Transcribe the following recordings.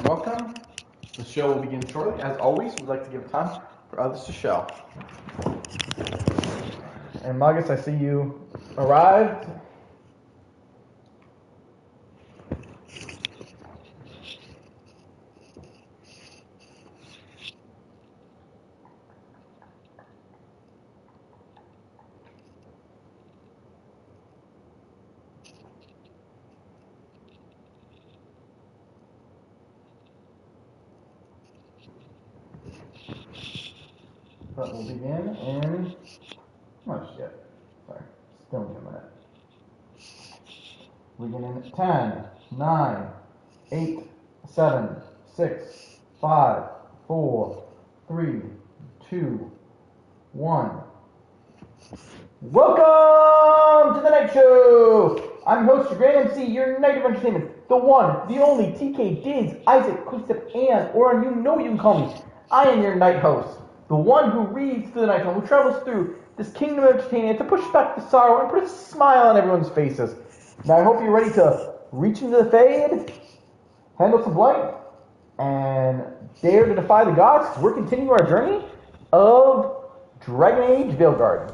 welcome. The show will begin shortly. As always, we'd like to give time for others to show. And Magus, I see you arrived. But we'll begin in... Oh shit. Sorry. Still need a minute. We begin in 10, 9, 8, 7, 6, 5, 4, 3, 2, 1. Welcome to the Night Show! I'm your host, your Grand MC, your Knight of Entertainment, the one, the only, TK, Diz, Isaac, Quickstep, and, or you know you can call me, I am your Night Host. The one who reads through the night time, who travels through this kingdom of entertainment to push back the sorrow and put a smile on everyone's faces. Now I hope you're ready to reach into the fade, handle some light, and dare to defy the gods, because we're continuing our journey of Dragon Age Veilguard.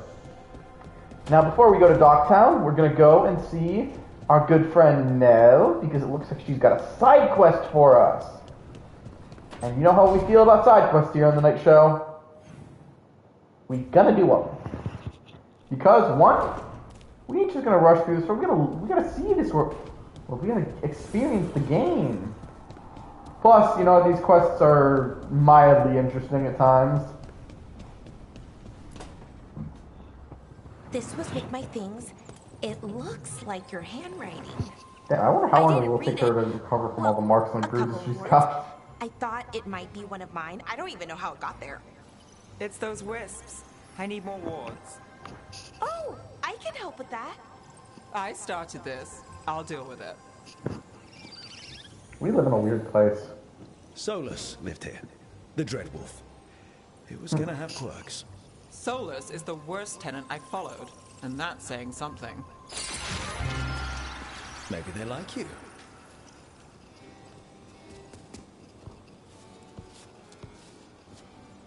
Now before we go to Docktown, we're going to go and see our good friend Nell, because it looks like she's got a side quest for us. And you know how we feel about side quests here on the Night Show. We gotta do them. Because one, we ain't just gonna rush through this, we gotta see this, we gotta experience the game. Plus, you know, these quests are mildly interesting at times. This was with my things. It looks like your handwriting. Damn, I wonder how long it will take her to recover from all the marks and bruises she's got. I thought it might be one of mine. I don't even know how it got there. It's those wisps. I need more wards. Oh, I can help with that. I started this. I'll deal with it. We live in a weird place. Solus lived here. The Dreadwolf. It was gonna have quirks. Solus is the worst tenant I followed, and that's saying something. Maybe they like you.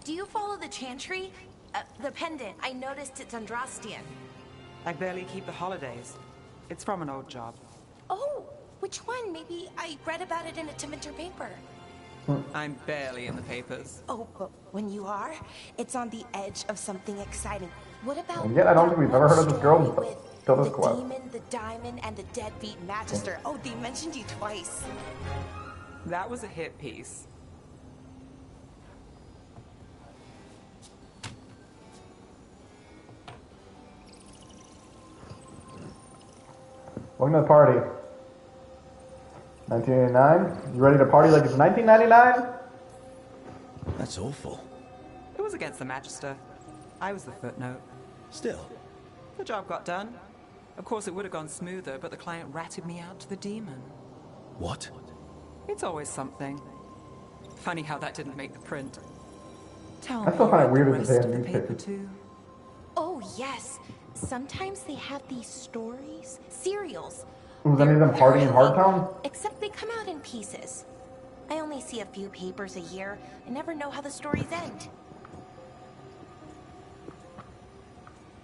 Do you follow the chantry? The pendant. I noticed it's Andrastian. I barely keep the holidays. It's from an old job. Oh, which one? Maybe I read about it in a Timenter paper. I'm barely in the papers. Oh, but when you are, it's on the edge of something exciting. What about... And yet I don't think we've ever heard of this girl until this quest. The demon, the diamond, and the deadbeat magister. Oh, they mentioned you twice. That was a hit piece. Welcome to the party. 1989? You ready to party like it's 1999? That's awful. It was against the magister. I was the footnote. Still. The job got done. Of course, it would have gone smoother, but the client ratted me out to the demon. What? It's always something. Funny how that didn't make the print. Tell I still me find it about weird the that rest they of have the paper newspapers. too. Oh, yes. Sometimes they have these stories, serials. Was any of them partying in Hardtown? Except they come out in pieces. I only see a few papers a year. I never know how the stories end.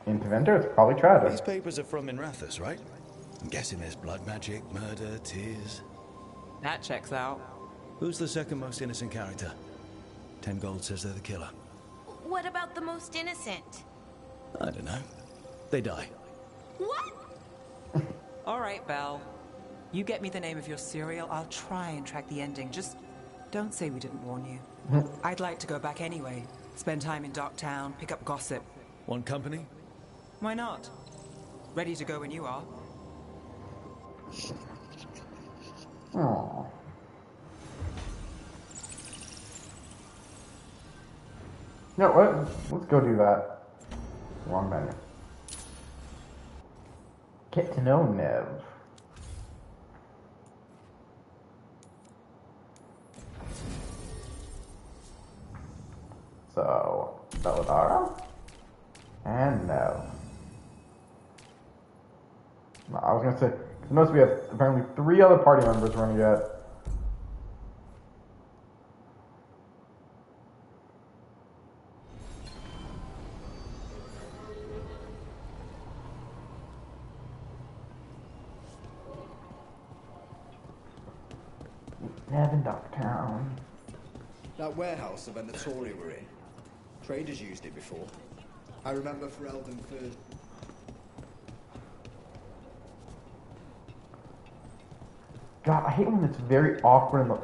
In Teventer, it's probably tragic. These papers are from Minrathous, right? I'm guessing there's blood magic, murder, tears. That checks out. Who's the second most innocent character? 10 gold says they're the killer. What about the most innocent? I don't know. They die. What? All right, Belle. You get me the name of your serial, I'll try and track the ending. Just don't say we didn't warn you. I'd like to go back anyway. Spend time in Docktown, pick up gossip. One company? Why not? Ready to go when you are. Aww. No, what? Let's go do that. Wrong menu. Get to know Nev. So, Belladara and Nev. No, I was gonna say, because notice we have apparently 3 other party members we're gonna get. Nevin Ducktown. That warehouse the Venatori were in. Traders used it before. I remember Ferelden first. God, I hate when it's very awkward in the...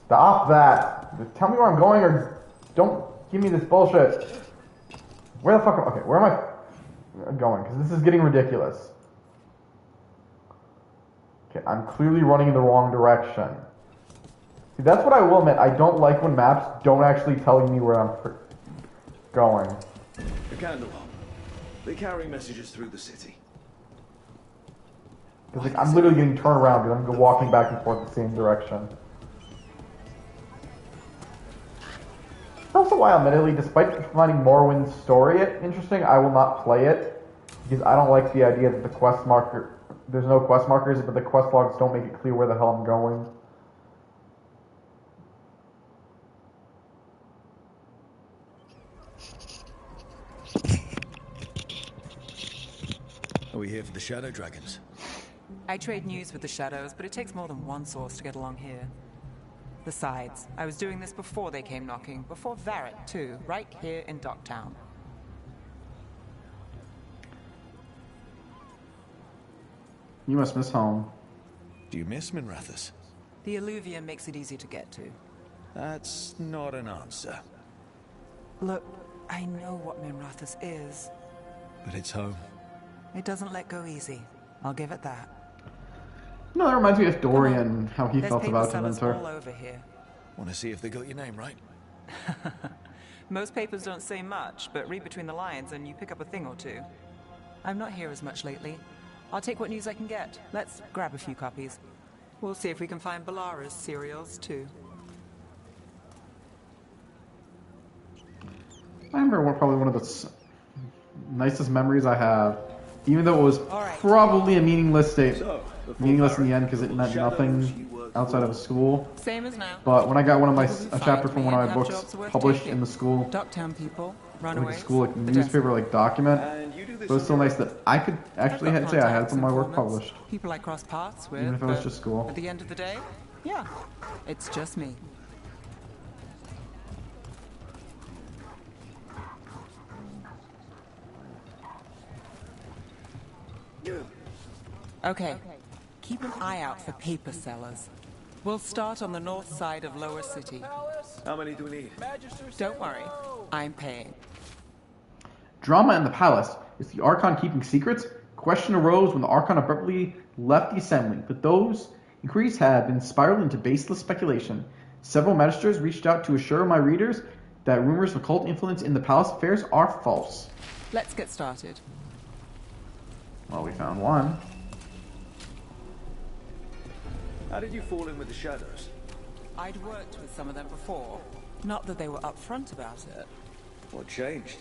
Stop that! Just tell me where I'm going or don't give me this bullshit. Where the fuck am... Okay, where am I going? Because this is getting ridiculous. Okay, I'm clearly running in the wrong direction. See, that's what I will admit. I don't like when maps don't actually tell me where I'm going. The candle. They're carrying messages through the city. Because like, I'm literally getting turned around because I'm walking back and forth the same direction. That's also why, admittedly, despite finding Morrowind's story interesting, I will not play it. Because I don't like the idea that the quest marker... There's no quest markers, but the quest logs don't make it clear where the hell I'm going. Are we here for the Shadow Dragons? I trade news with the Shadows, but it takes more than one source to get along here. Besides, I was doing this before they came knocking, before Varric too, right here in Docktown. You must miss home. Do you miss Minrathous? The alluvium makes it easy to get to. That's not an answer. Look, I know what Minrathous is. But it's home. It doesn't let go easy. I'll give it that. No, that reminds me of Dorian, how he There's felt paper about sellers Dementor. all over here. Want to see if they got your name right? Most papers don't say much, but read between the lines and you pick up a thing or two. I'm not here as much lately. I'll take what news I can get. Let's grab a few copies. We'll see if we can find Balara's serials too. I remember probably one of the nicest memories I have, even though it was probably a meaningless meaningless in the end because it meant nothing outside of school. Same as now. But when I got one of a chapter from one of my books published in the school, Docktown people, like runaways, a school like newspaper like document, it was so nice that I could actually say I had some of my work published, people I cross paths with. even if it was just school. At the end of the day, yeah, it's just me. Okay, keep an eye out for paper sellers. We'll start on the north side of Lower City. How many do we need? Don't worry, I'm paying. Drama in the palace. Is the Archon keeping secrets? Question arose when the Archon abruptly left the assembly, but those inquiries had been spiraled into baseless speculation. Several magisters reached out to assure my readers that rumors of occult influence in the palace affairs are false. Let's get started. Well, we found one. How did you fall in with the Shadows? I'd worked with some of them before. Not that they were upfront about it. What changed?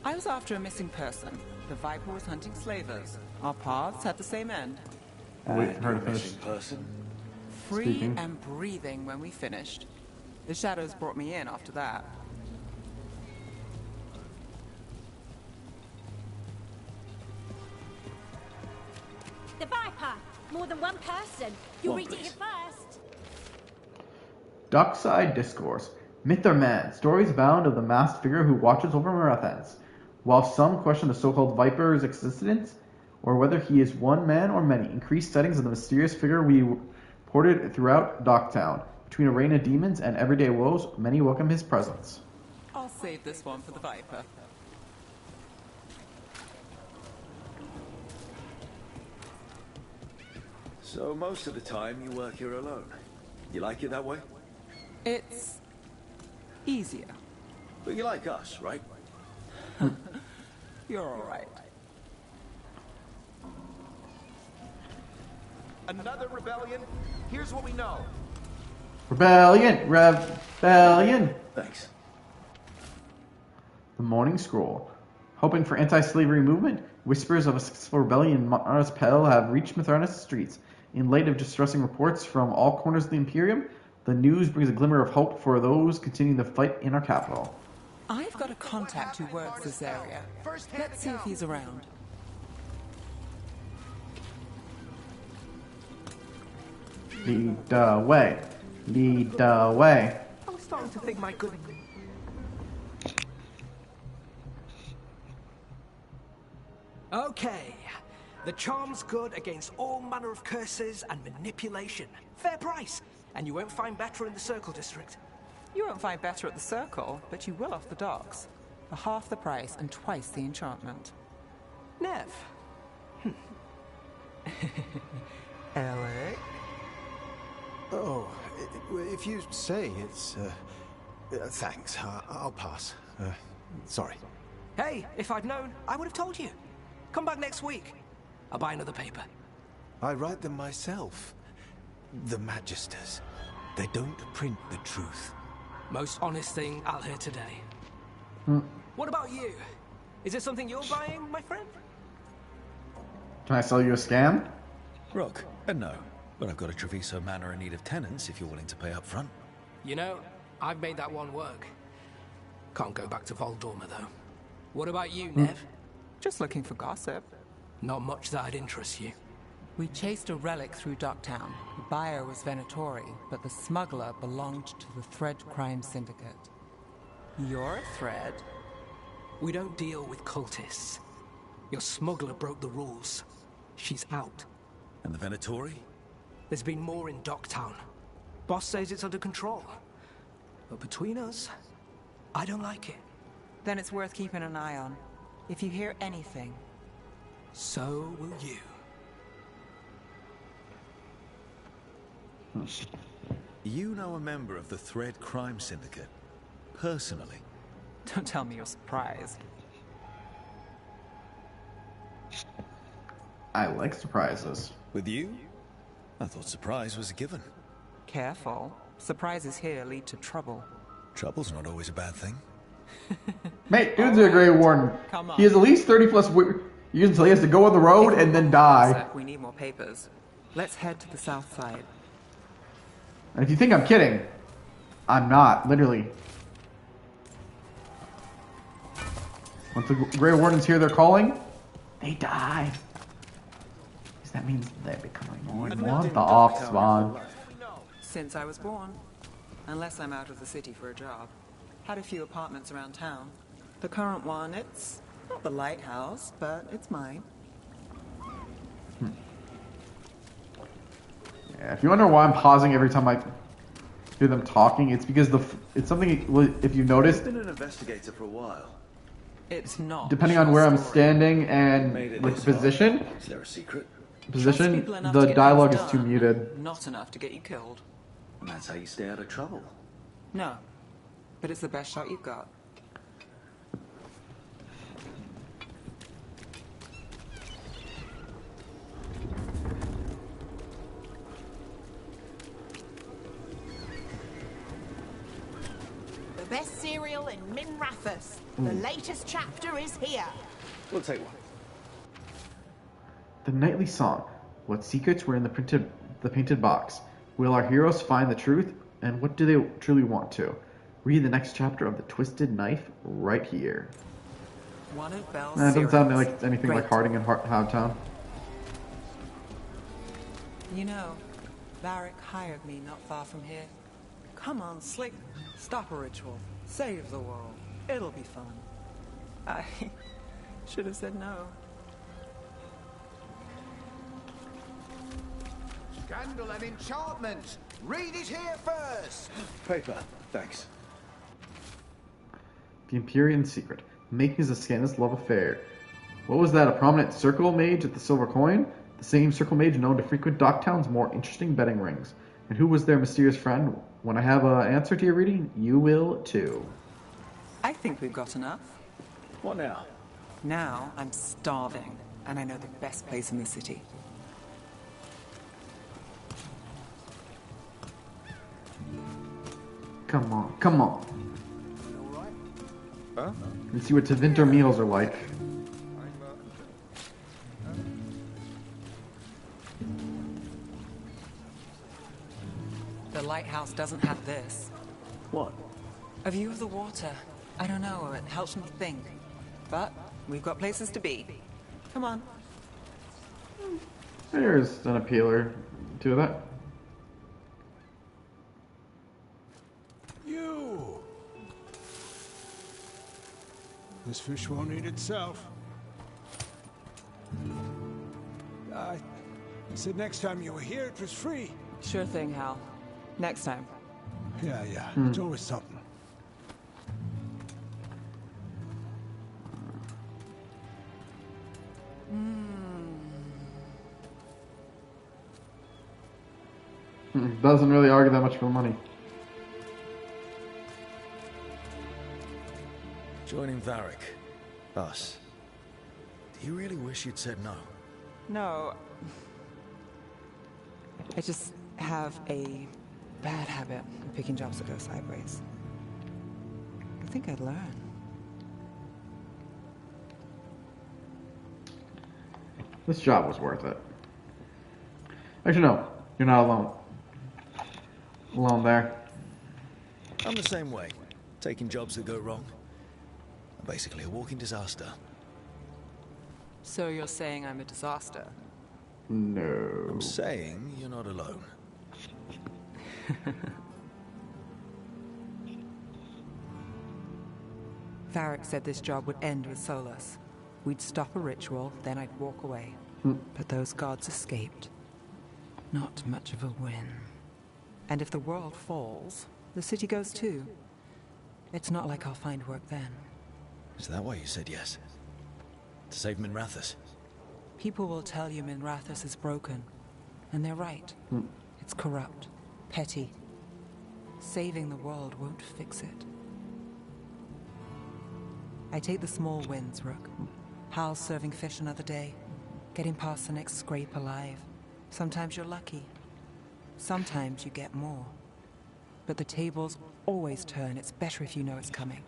I was after a missing person. The Viper was hunting slavers. Our paths had the same end. Wait for her to You're a finish. missing person. Free Speaking. and breathing when we finished. The Shadows brought me in after that. The Viper! More than one person. You'll One, read it please. here first. Dockside Discourse. Myth or man? Stories abound of the masked figure who watches over Marathons. While some question the so-called Viper's existence, or whether he is one man or many, increased sightings of the mysterious figure we reported throughout Docktown. Between a reign of demons and everyday woes, many welcome his presence. I'll save this one for the Viper. So most of the time you work here alone. You like it that way? It's easier. But you like us, right? You're all right. Another rebellion? Here's what we know. Rebellion! Rebellion! Thanks. The Morning Scroll. Hoping for anti-slavery movement, whispers of a successful rebellion in Mars Pel have reached Mithranis streets. In light of distressing reports from all corners of the Imperium, the news brings a glimmer of hope for those continuing the fight in our capital. I've got a contact who works this area. Let's see if he's around. Lead the way. Lead the way. I was starting to think my good... Okay. The charm's good against all manner of curses and manipulation. Fair price. And you won't find better in the Circle District. You won't find better at the Circle, but you will off the docks. For half the price and twice the enchantment. Nev. Alec? Oh, if you say it's... thanks. I'll pass. Sorry. Hey, if I'd known, I would have told you. Come back next week. I'll buy another paper. I write them myself. The Magisters. They don't print the truth. Most honest thing I'll hear today. What about you? Is it something you're buying, my friend? Can I sell you a scam? Rook, no. But I've got a Treviso Manor in need of tenants if you're willing to pay up front. You know, I've made that one work. Can't go back to Voldorma, though. What about you, Nev? Just looking for gossip. Not much that'd interest you. We chased a relic through Docktown. The buyer was Venatori, but the smuggler belonged to the Thread Crime Syndicate. You're a Thread? We don't deal with cultists. Your smuggler broke the rules. She's out. And the Venatori? There's been more in Docktown. Boss says it's under control. But between us, I don't like it. Then it's worth keeping an eye on. If you hear anything... So will you. You know a member of the Thread Crime Syndicate? Personally? Don't tell me you're surprised. I like surprises. With you? I thought surprise was a given. Careful. Surprises here lead to trouble. Trouble's not always a bad thing. Mate, dude's a Grey Warden. Come on. He has at least 30 plus years until he has to go on the road and then die. We need more papers. Let's head to the south side. And if you think I'm kidding, I'm not, literally. Once the Grey Wardens hear their calling, they die. Because that means they're becoming more and more the off-spawn. Since I was born. Unless I'm out of the city for a job. Had a few apartments around town. The current one, it's not the lighthouse, but it's mine. Yeah, if you wonder why I'm pausing every time I hear them talking, it's because it's something, if you noticed, Been an investigator for a while. It's not. depending on where I'm standing and like position, Is there a secret? the dialogue is too muted. Not enough to get you killed. And that's how you stay out of trouble. No. But it's the best shot you've got. The best cereal in Minrathous. The latest chapter is here. We'll take one. The nightly song. What secrets were in the painted box? Will our heroes find the truth? And what do they truly want to? Read the next chapter of The Twisted Knife right here. One of Belle's Nah, it doesn't sound cereals. like anything Great. like Harding and Howtown. You know, Varric hired me not far from here. Come on, Slick. Stop a ritual. Save the world. It'll be fun. I should have said no. Scandal and enchantment. Read it here first. Paper, thanks. The Empyrean Secret. Making is a scandalous love affair. What was that, a prominent circle mage at the Silver Coin? The same circle mage known to frequent Docktown's more interesting betting rings. And who was their mysterious friend? When I have an answer to your reading, you will too. I think we've got enough. What now? Now I'm starving, and I know the best place in the city. Come on, come on. Huh? Let's see what Tevinter meals are like. The lighthouse doesn't have this. What? A view of the water. I don't know, it helps me think. But we've got places to be. Come on. There's an appealer to that. This fish won't eat itself. I said next time you were here, it was free. Sure thing, Hal. Next time. Yeah. It's always something. Doesn't really argue that much for money. Joining Varric. Us. Do you really wish you'd said no? No. I just have a bad habit of picking jobs that go sideways. I think I'd learn. This job was worth it. Actually, no. You're not alone. Alone there. I'm the same way. Taking jobs that go wrong. I'm basically a walking disaster. So you're saying I'm a disaster? No. I'm saying you're not alone. Varric said this job would end with Solus. We'd stop a ritual, then I'd walk away. But those gods escaped. Not much of a win. And if the world falls, the city goes too. It's not like I'll find work then. Is that why you said yes? To save Minrathous? People will tell you Minrathous is broken. And they're right. It's corrupt. Petty. Saving the world won't fix it. I take the small wins, Rook. Hal's serving fish another day. Getting past the next scrape alive. Sometimes you're lucky. Sometimes you get more. But the tables always turn. It's better if you know it's coming.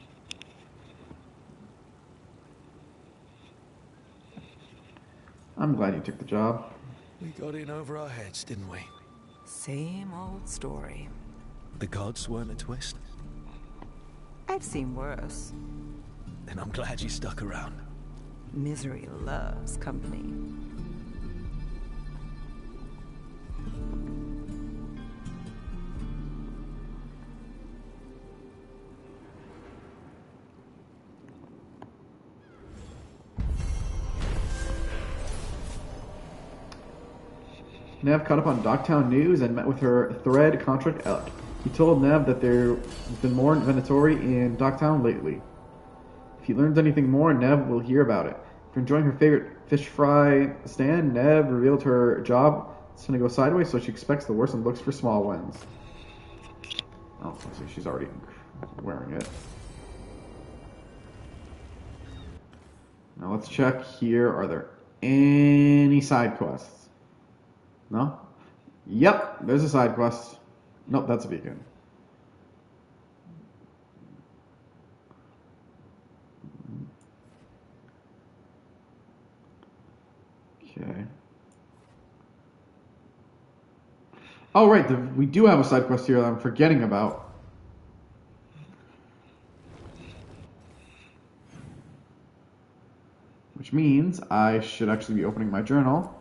I'm glad you took the job. We got in over our heads, didn't we? Same old story. The gods weren't a twist? I've seen worse. Then I'm glad you stuck around. Misery loves company. Nev caught up on Docktown news and met with her Thread contract Elk. He told Nev that there's been more Venatori in Docktown lately. If he learns anything more, Nev will hear about it. After enjoying her favorite fish fry stand, Nev revealed her job is going to go sideways, so she expects the worst and looks for small wins. Oh, so she's already wearing it. Now let's check here. Are there any side quests? No? Yep, there's a side quest. Nope, that's a beacon. Okay. Oh, right, we do have a side quest here that I'm forgetting about. Which means I should actually be opening my journal.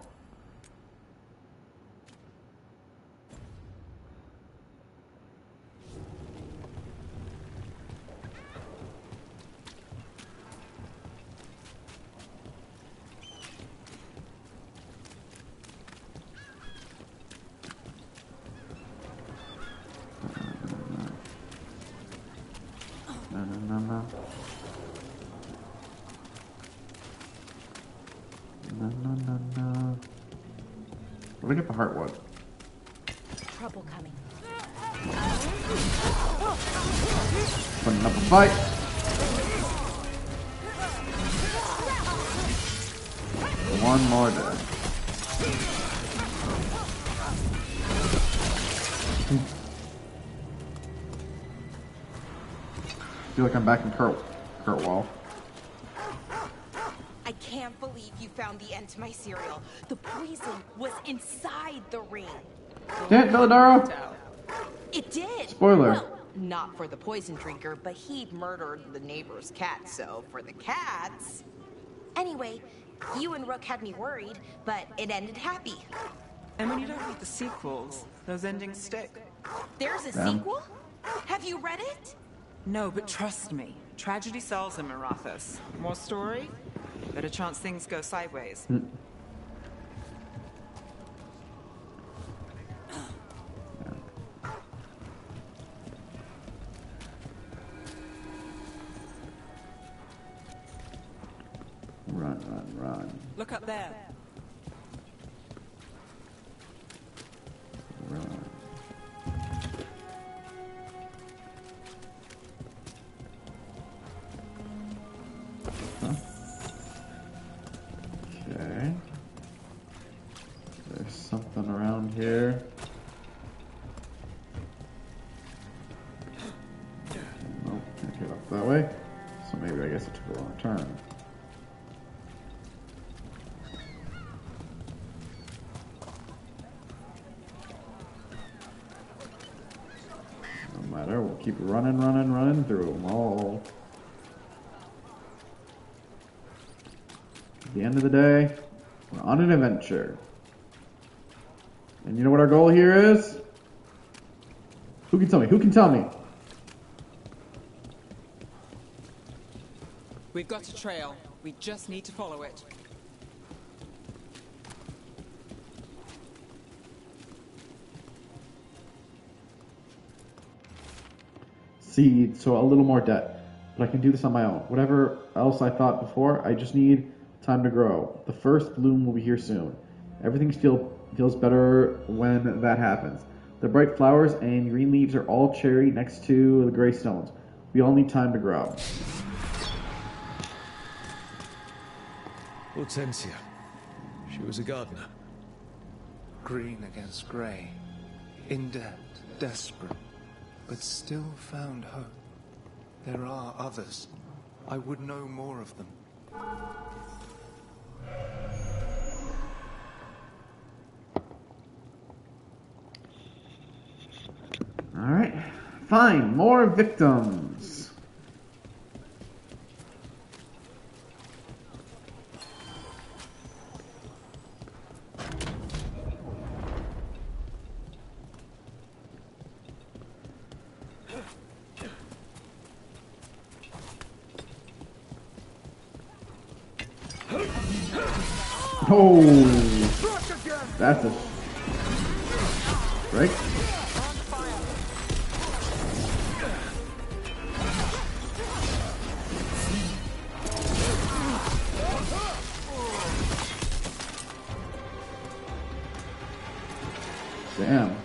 Where did I get the heartwood? Trouble coming. Putting up a fight. One more dead. I feel like I'm back in Kurtwall. I can't believe you found the end to my cereal. The poison was inside the ring. Did it, Villadaro? It did. Spoiler. Well, not for the poison drinker, but he'd murdered the neighbor's cat, so for the cats. Anyway, you and Rook had me worried, but it ended happy. And when you don't read the sequels, those endings stick. There's a sequel? Have you read it? No, but trust me. Tragedy sells in Marathas. More story? Better chance things go sideways. Run. Look up there. Run. Huh? Okay. There's something around here. Nope, can't get up that way. So maybe I guess it took a wrong turn. We'll keep running through them all. At the end of the day, we're on an adventure. And you know what our goal here is? Who can tell me? Who can tell me? We've got a trail. We just need to follow it. Seed, so a little more debt. But I can do this on my own. Whatever else I thought before, I just need time to grow. The first bloom will be here soon. Everything feels better when that happens. The bright flowers and green leaves are all cherry next to the gray stones. We all need time to grow. Hortensia. She was a gardener. Green against grey. In debt, desperate. But still found hope. There are others. I would know more of them. Alright. Fine. More victims. Oh, that's a strike. Damn.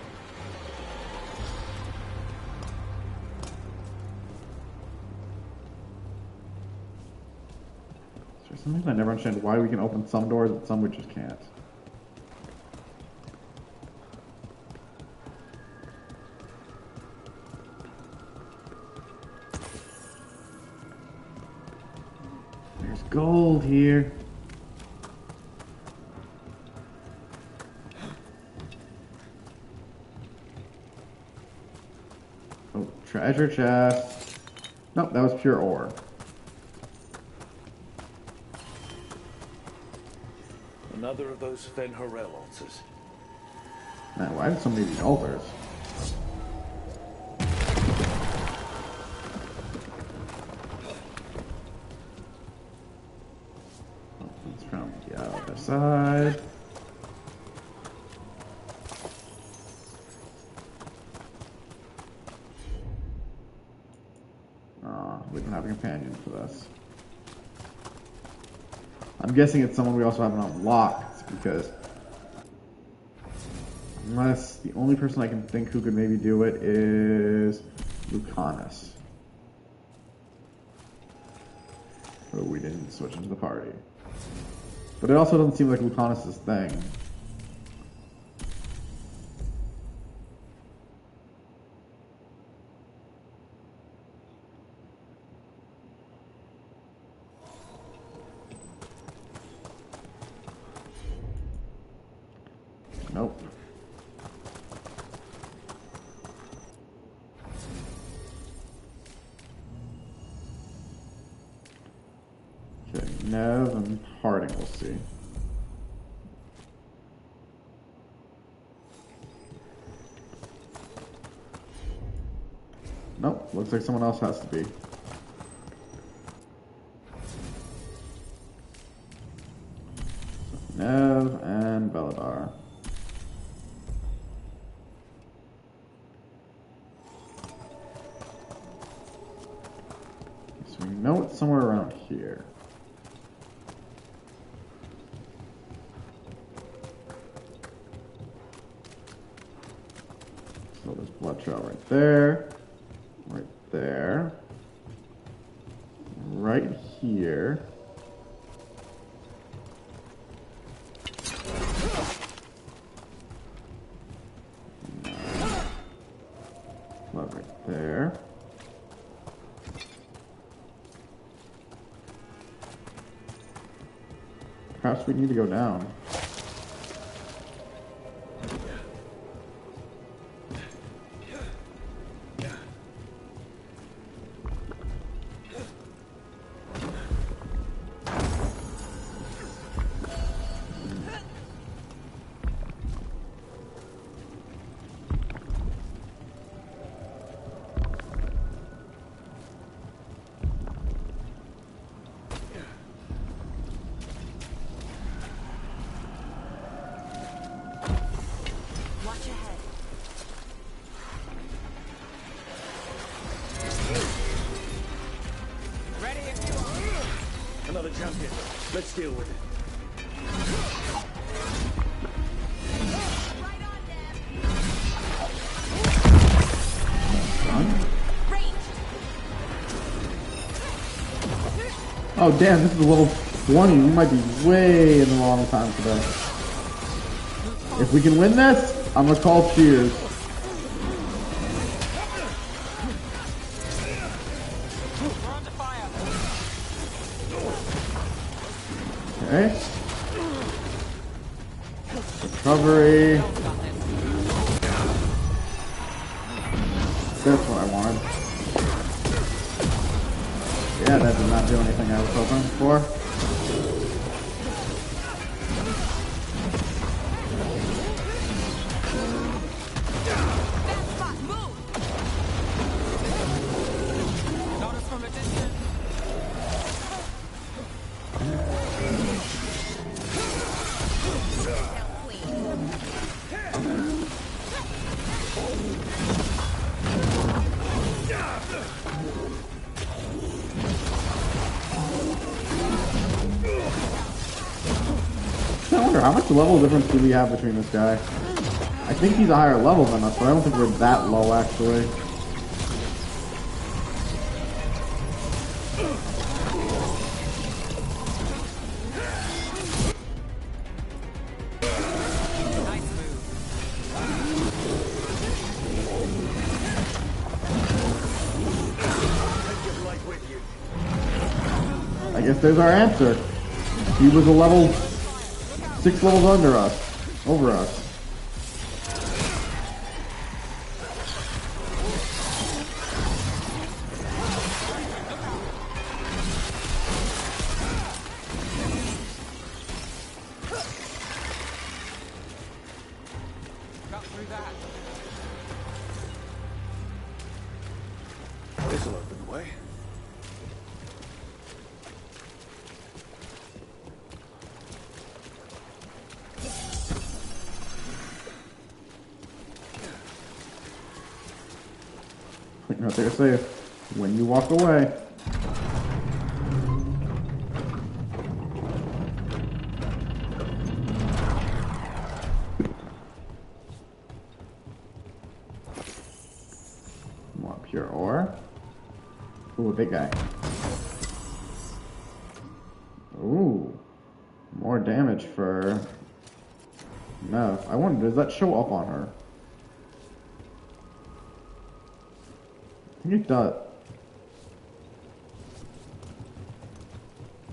Sometimes I never understand why we can open some doors but some we just can't. There's gold here. Oh, treasure chest. Nope, that was pure ore. Another of those Fen Harel altars. Man, why have so many of these altars? Oh, it's from the other side. We don't have a companion for this. I'm guessing it's someone we also haven't unlocked, because unless the only person I can think who could maybe do it is Lucanus. Oh, we didn't switch into the party. But it also doesn't seem like Lucanus' thing. Nope. Okay, Nev and Harding, we'll see. Nope, looks like someone else has to be. know it's somewhere around here. So there's blood trail right there. Right there. Right here. Blood right there. Perhaps we need to go down. Another champion. Let's deal with it. Oh damn, this is a level 20. We might be way in the wrong time today. If we can win this, I'm gonna call cheers. Okay. Recovery. That's what I wanted. Yeah, that did not do anything I was hoping for. I wonder how much level difference do we have between this guy? I think he's a higher level than us, but I don't think we're that low actually. I guess there's our answer. He was a level 6 levels under us, over us. Got through that. This'll open the way. Right there, say when you walk away. More pure ore. Ooh, a big guy. Ooh, more damage for. No, I wonder, does that show up on her? I think it does.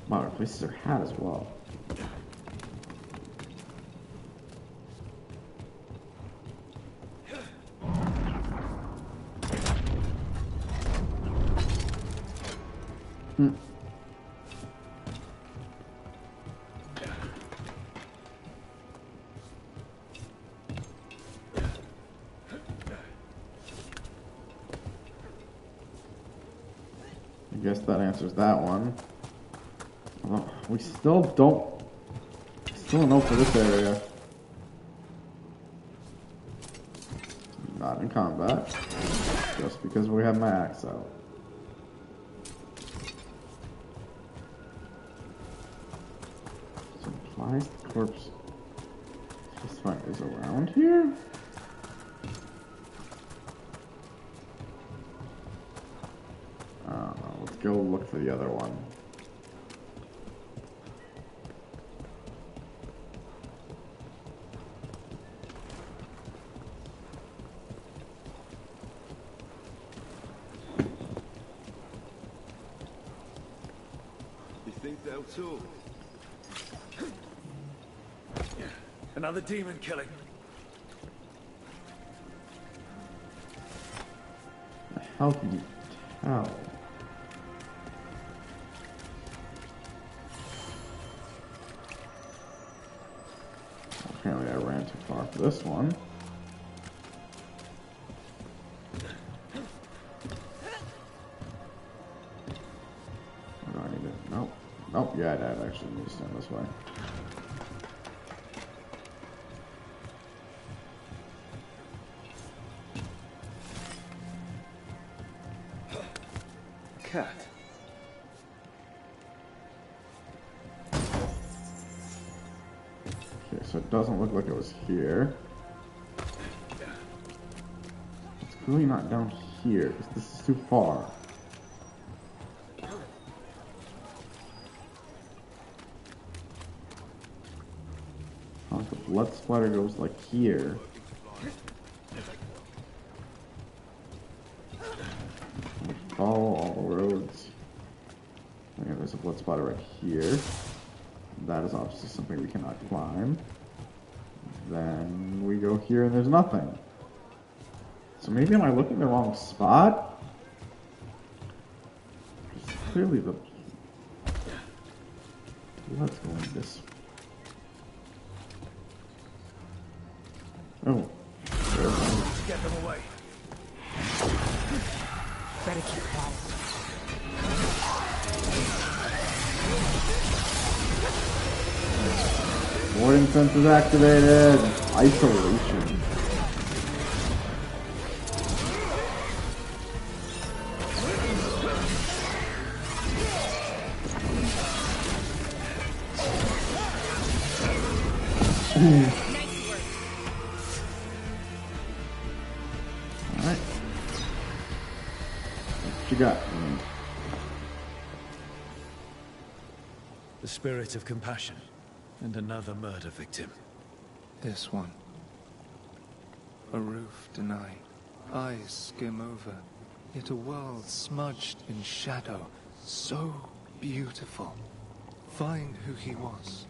Wow, it replaces her hat as well. I guess that answers that one. Oh, we still don't know for this area. Not in combat. Just because we have my axe out. Why is the corpse just fine? Is around here? I don't know. Let's go look for the other one. You think they'll talk? Another demon killing. How can you tell? Apparently I ran too far for this one. What do I need to... Nope. Nope, yeah, I actually need to stand this way. Cat. Okay, so it doesn't look like it was here. It's clearly not down here, because this is too far. Oh, the blood splatter goes like here. Follow all the roads. Okay, there's a blood splatter right here. That is obviously something we cannot climb. Then we go here and there's nothing. So maybe am I looking in the wrong spot? Clearly the blood's going this. Oh. Get them away. Better keep quiet. Warden sensors activated. Isolation. Alright. What you got? The spirit of compassion. And another murder victim. This one. A roof denied. Eyes skim over. Yet a world smudged in shadow. So beautiful. Find who he was.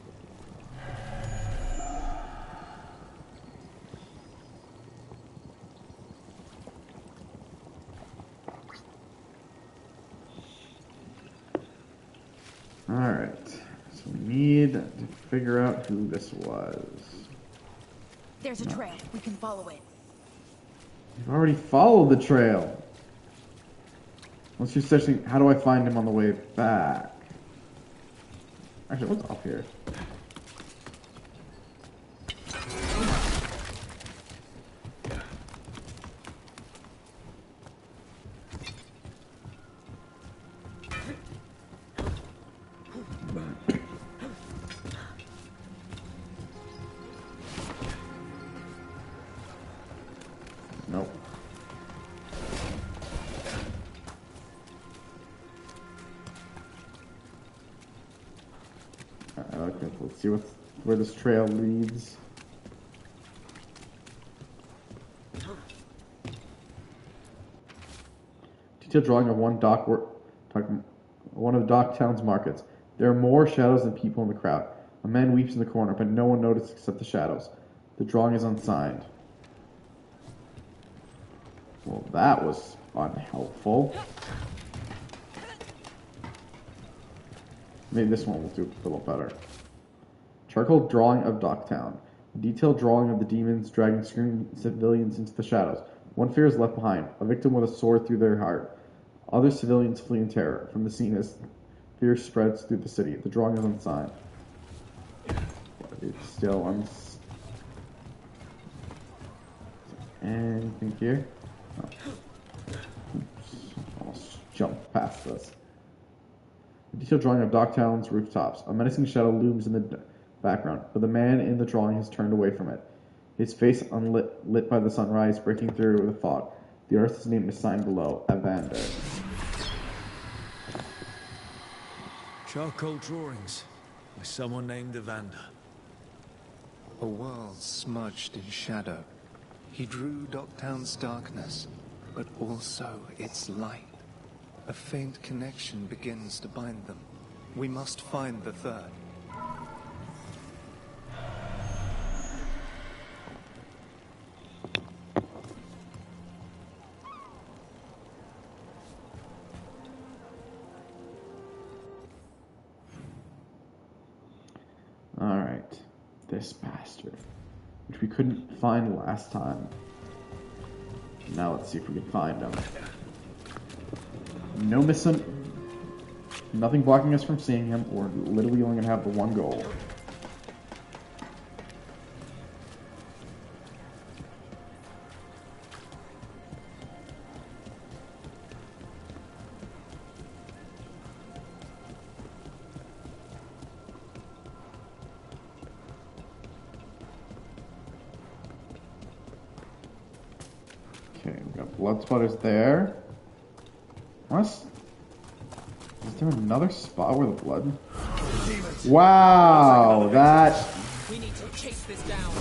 Alright. So we need to figure out who this was. There's a trail. We can follow it. You've already followed the trail. Unless you're searching, how do I find him on the way back? Actually, what's up here? Nope. Okay, let's see where this trail leads. Detailed drawing of one of the dock town's markets. There are more shadows than people in the crowd. A man weeps in the corner, but no one notices except the shadows. The drawing is unsigned. Well, that was unhelpful. Maybe this one will do a little better. Charcoal drawing of Docktown. A detailed drawing of the demons dragging screaming civilians into the shadows. One figure is left behind, a victim with a sword through their heart. Other civilians flee in terror from the scene as fear spreads through the city. The drawing is unsigned. It's still anything here? Oh. Oops. Almost jumped past this. A detailed drawing of Docktown's rooftops. A menacing shadow looms in the background, but the man in the drawing has turned away from it. His face lit by the sunrise, breaking through with a thought. The artist's name is signed below, Evander. Charcoal drawings by someone named Evander. A world smudged in shadow. He drew Docktown's darkness, but also its light. A faint connection begins to bind them. We must find the third. Alright. This bastard. Which we couldn't find last time. Now let's see if we can find him. No missing. Nothing blocking us from seeing him. We're literally only going to have the one goal. Okay, we got blood splatters there. Is there another spot where the blood? Wow, that. We need to chase this down.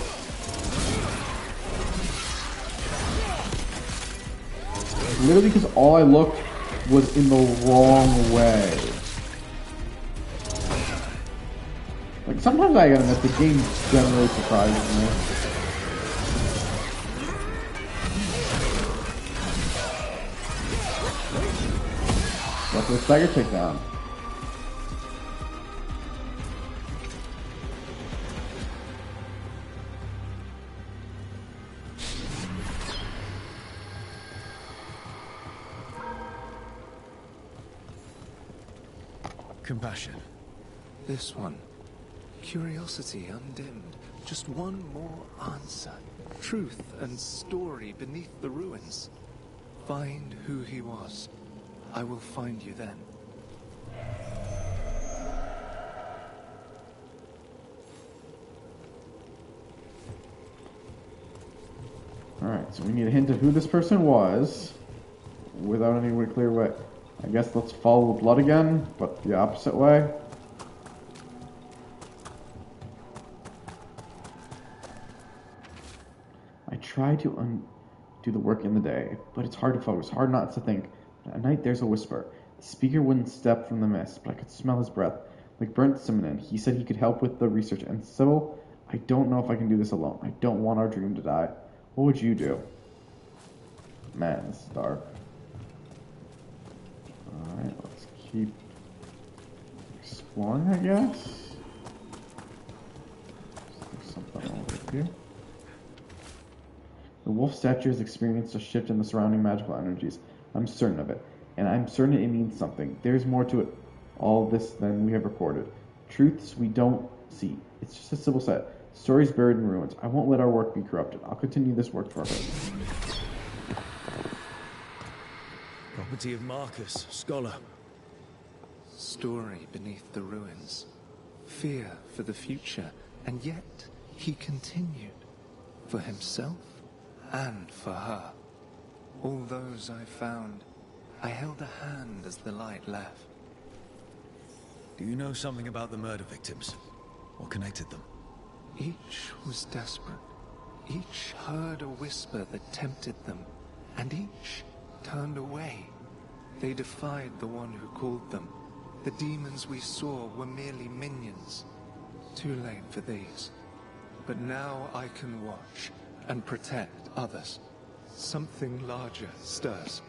Literally, because all I looked was in the wrong way. Like sometimes I gotta admit, the game generally surprises me. What's the stagger takedown? Compassion. This one. Curiosity undimmed. Just one more answer. Truth and story beneath the ruins. Find who he was. I will find you then. Alright, so we need a hint of who this person was without any clear way. I guess let's follow the blood again, but the opposite way. I try to undo the work in the day, but it's hard to focus, hard not to think. At night there's a whisper. The speaker wouldn't step from the mist, but I could smell his breath, like burnt cinnamon. He said he could help with the research. And Sybil, I don't know if I can do this alone. I don't want our dream to die. What would you do? Man, this is dark. Alright, let's keep exploring, I guess. There's something over here. The wolf statue has experienced a shift in the surrounding magical energies. I'm certain of it, and I'm certain it means something. There's more to it, all this than we have recorded. Truths we don't see. It's just as Sybil said. Stories buried in ruins. I won't let our work be corrupted. I'll continue this work for her. Property of Marcus, scholar. Story beneath the ruins. Fear for the future, and yet he continued. For himself and for her. All those I found, I held a hand as the light left. Do you know something about the murder victims? What connected them? Each was desperate. Each heard a whisper that tempted them, and each turned away. They defied the one who called them. The demons we saw were merely minions. Too late for these. But now I can watch and protect others. Something larger stirs,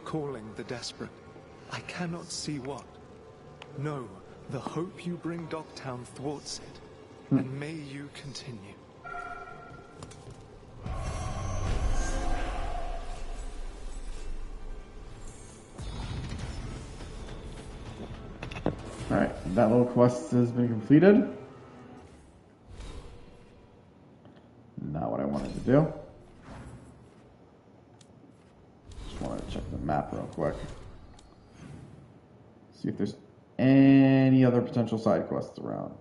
calling the desperate. I cannot see what. No, the hope you bring Docktown thwarts it. And may you continue. Alright, that little quest has been completed. Not what I wanted to do. Just wanted to check the map real quick. See if there's any other potential side quests around.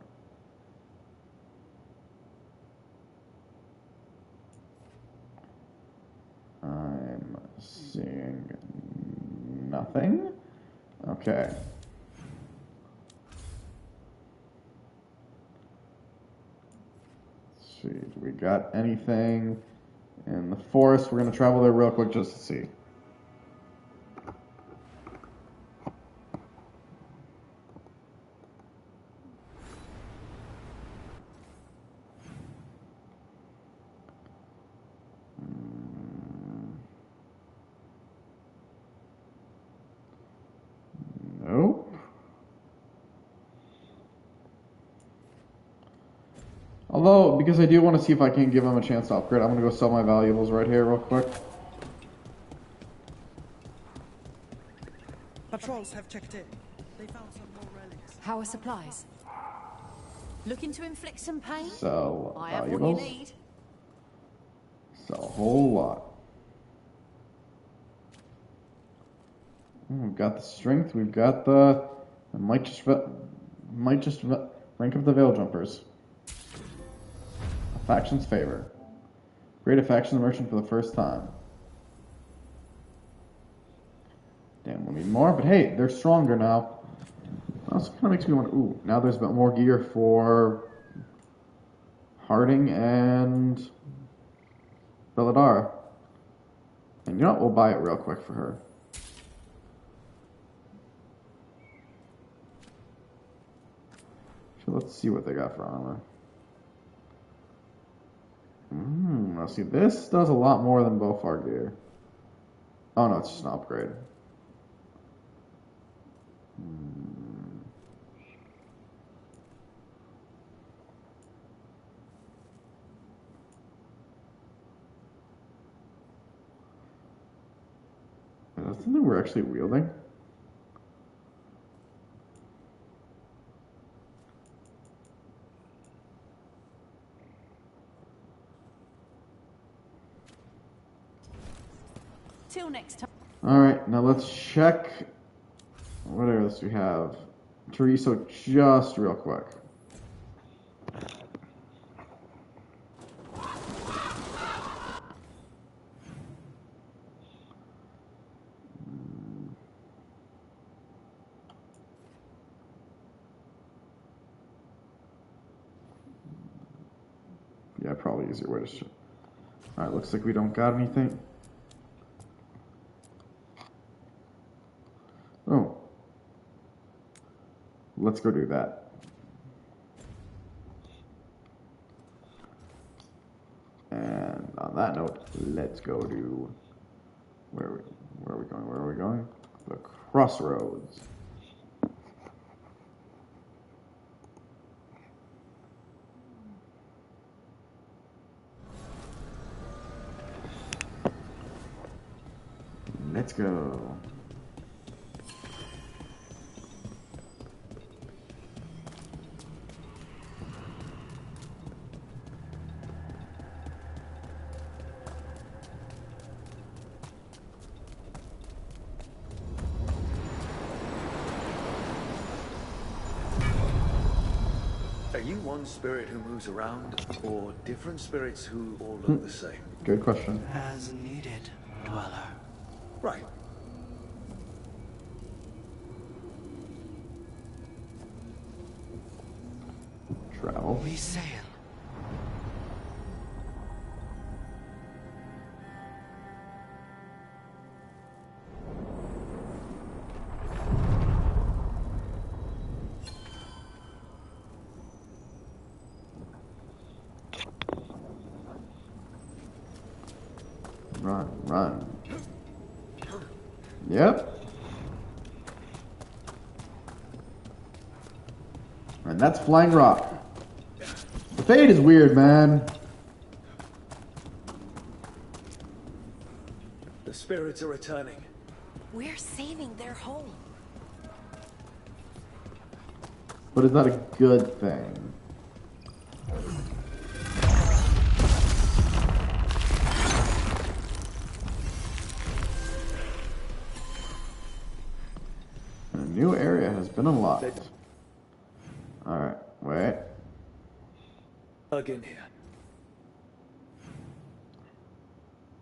Seeing nothing. Okay. Let's see, do we got anything in the forest? We're going to travel there real quick just to see. Nope. Although, because I do want to see if I can give him a chance to upgrade, I'm going to go sell my valuables right here real quick. Patrols have checked in. They found some more relics. How are supplies? Looking to inflict some pain? Sell I have valuables. what you need. Sell a whole lot. We've got the strength. We've got the might just rank of the Veil Jumpers. A faction's favor. Create a faction merchant for the first time. Damn, we'll need more, but hey, they're stronger now. Also kind of makes me want to. Ooh, now there's a bit more gear for Harding and Belladara. And you know what? We'll buy it real quick for her. So let's see what they got for armor. Now see, this does a lot more than Bofar gear. Oh no, it's just an upgrade. Is that something we're actually wielding? Till next time. Alright, now let's check what else we have. Chorizo, just real quick. Yeah, probably easier way to check. Alright, looks like we don't got anything. Oh. Let's go do that. And on that note, let's go to where are we going? Where are we going? The Crossroads. Let's go. Are you one spirit who moves around, or different spirits who all look the same? Good question. As needed, Dweller. Right. Travel. We sail. Run. Yep. And that's Flying Rock. The fade is weird, man. The spirits are returning. We're saving their home. But is that a good thing? A new area has been unlocked. Alright, wait. Plug in here.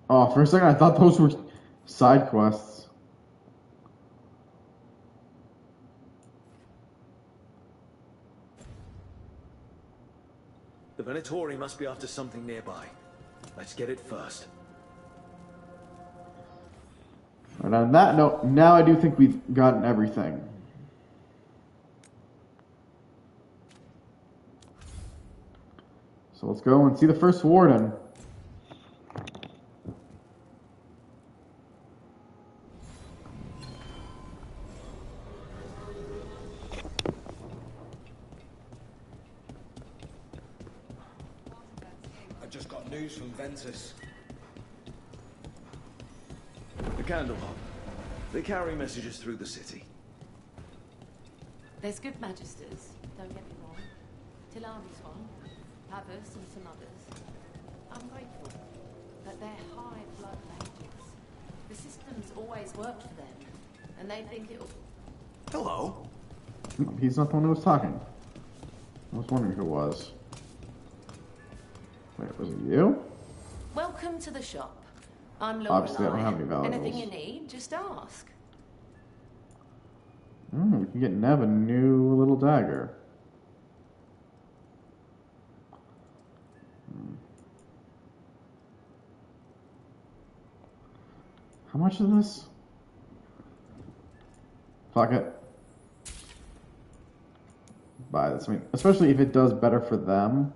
Oh, for a second I thought those were Side quests. The Venatori must be after something nearby. Let's get it first. And on that note, now I do think we've gotten everything. So let's go and see the First Warden. I just got news from Ventus. The Candlehop. They carry messages through the city. There's good magisters, don't get me wrong. Tilari's one, Pavus and some others. I'm grateful, but they're high blood mages. The system's always worked for them, and they think it'll... Hello? He's not the one who was talking. I was wondering who it was. Wait, was it you? Welcome to the shop. I'm Lorelei. Obviously, I don't have any valuables. Anything you need, just ask. We can get Neb a new little dagger. How much is this? Fuck it. Buy this. I mean, especially if it does better for them.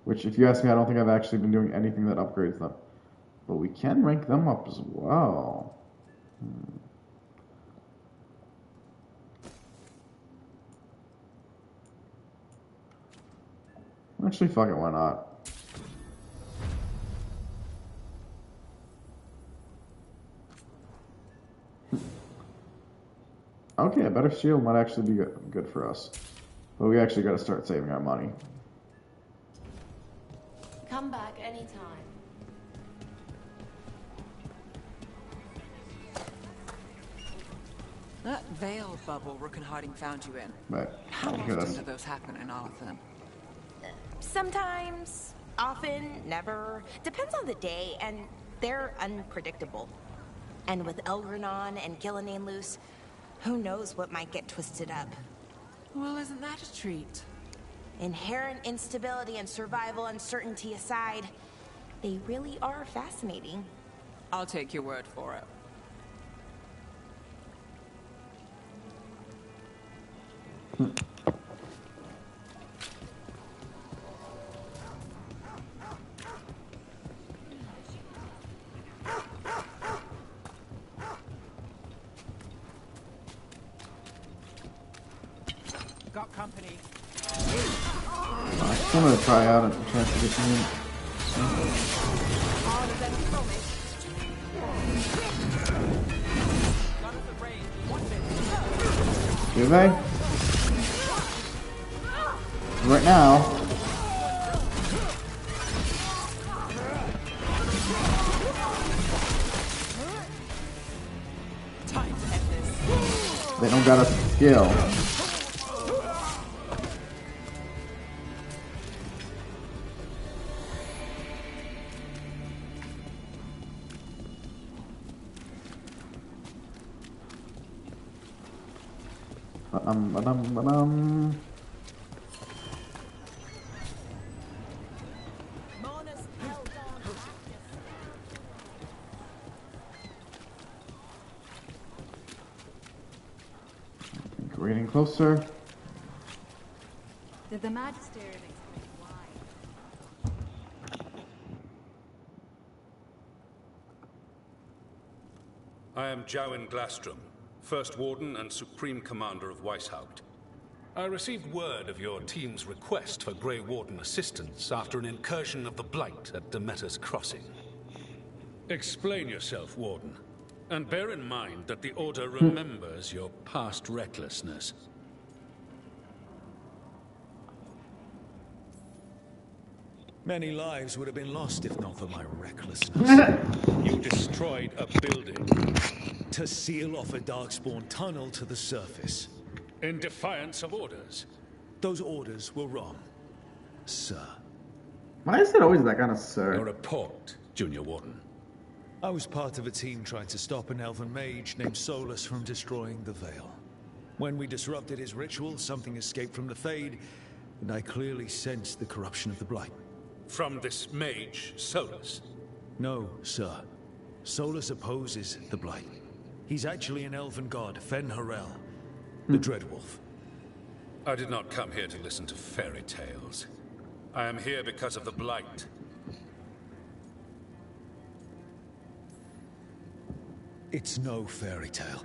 Which, if you ask me, I don't think I've actually been doing anything that upgrades them. But we can rank them up as well. Actually, fuck it, why not? Okay, a better shield might actually be good for us. But we actually gotta start saving our money. Come back anytime. That veil bubble Rook and Harding found you in. Right. How often do those happen in Arthur? Sometimes, often, never. Depends on the day, and they're unpredictable. And with Elgranon and Gillenane loose, who knows what might get twisted up. Well, isn't that a treat? Inherent instability and survival uncertainty aside, they really are fascinating. I'll take your word for it. Got company. I just wanted to try out a transportation unit. Do they? Right now. They don't got a skill. We're getting closer. Did the Magister explain why? I am Jowen Glastrom, First Warden and Supreme Commander of Weishaupt. I received word of your team's request for Grey Warden assistance after an incursion of the Blight at Demeter's Crossing. Explain yourself, Warden, and bear in mind that the Order remembers your past recklessness. Many lives would have been lost if not for my recklessness. You destroyed a building. To seal off a Darkspawn tunnel to the surface. In defiance of orders. Those orders were wrong, sir. Why is it always that kind of sir? A report, Junior Warden. I was part of a team trying to stop an elven mage named Solus from destroying the Veil. When we disrupted his ritual, something escaped from the Fade, and I clearly sensed the corruption of the Blight. From this mage, Solus? No, sir. Solus opposes the Blight. He's actually an elven god, Fen Harel, the Dreadwolf. I did not come here to listen to fairy tales. I am here because of the Blight. It's no fairy tale.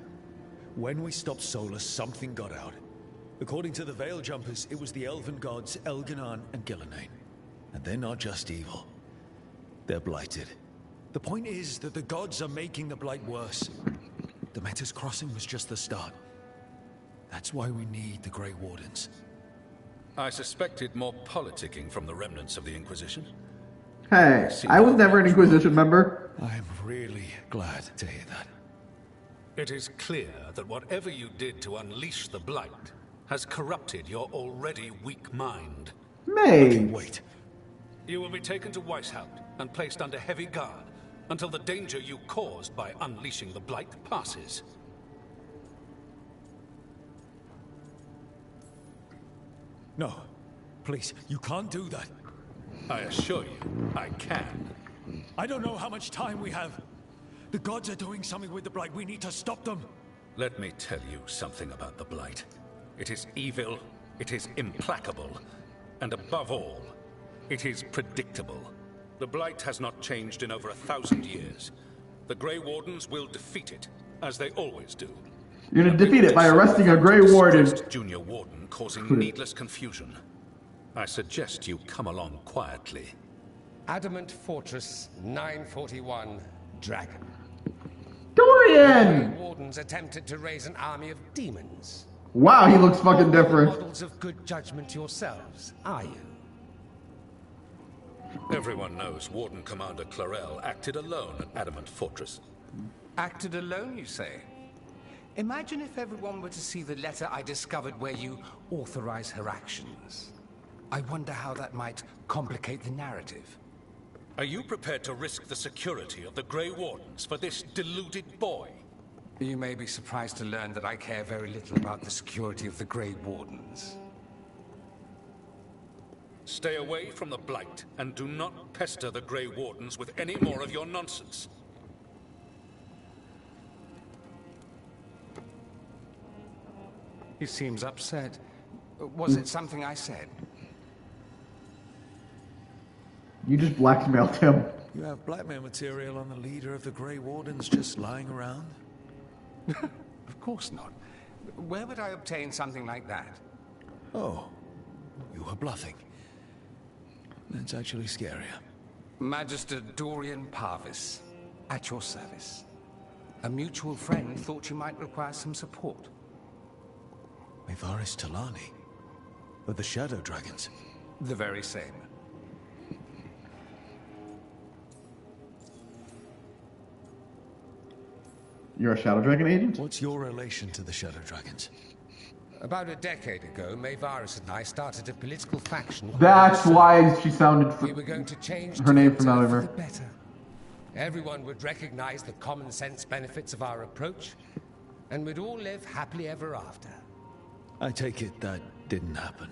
When we stopped Solus, something got out. According to the Veil Jumpers, it was the elven gods Elganon and Gillenane. And they're not just evil. They're blighted. The point is that the gods are making the Blight worse. Demeter's Crossing was just the start. That's why we need the Grey Wardens. I suspected more politicking from the remnants of the Inquisition. Hey, I was never an Inquisition member. I'm really glad to hear that. It is clear that whatever you did to unleash the Blight has corrupted your already weak mind. May. Wait. You will be taken to Weishaupt and placed under heavy guard until the danger you caused by unleashing the Blight passes. No. Please, you can't do that. I assure you, I can. I don't know how much time we have. The gods are doing something with the Blight. We need to stop them. Let me tell you something about the Blight. It is evil, it is implacable, and above all, it is predictable. The Blight has not changed in over 1,000 years. The Grey Wardens will defeat it, as they always do. You're gonna defeat it by arresting a Grey Warden. Junior Warden causing needless confusion. I suggest you come along quietly. Adamant Fortress 941 Dragon. Dorian! The Wardens attempted to raise an army of demons. Wow, he looks fucking different. Models of good judgment yourselves, are you? Everyone knows Warden Commander Clarel acted alone at Adamant Fortress. Acted alone, you say? Imagine if everyone were to see the letter I discovered where you authorize her actions. I wonder how that might complicate the narrative. Are you prepared to risk the security of the Grey Wardens for this deluded boy? You may be surprised to learn that I care very little about the security of the Grey Wardens. Stay away from the Blight, and do not pester the Grey Wardens with any more of your nonsense. He seems upset. Was it something I said? You just blackmailed him. You have blackmail material on the leader of the Grey Wardens just lying around? Of course not. Where would I obtain something like that? Oh, you were bluffing. That's actually scarier. Magister Dorian Parvis, at your service. A mutual friend thought you might require some support. Maevaris Talani? Of the Shadow Dragons? The very same. You're a Shadow Dragon agent? What's your relation to the Shadow Dragons? About a decade ago, Maevaris and I started a political faction. That's why she sounded we were going to change her name from out of for her. the better. Everyone would recognize the common sense benefits of our approach, and we'd all live happily ever after. I take it that didn't happen.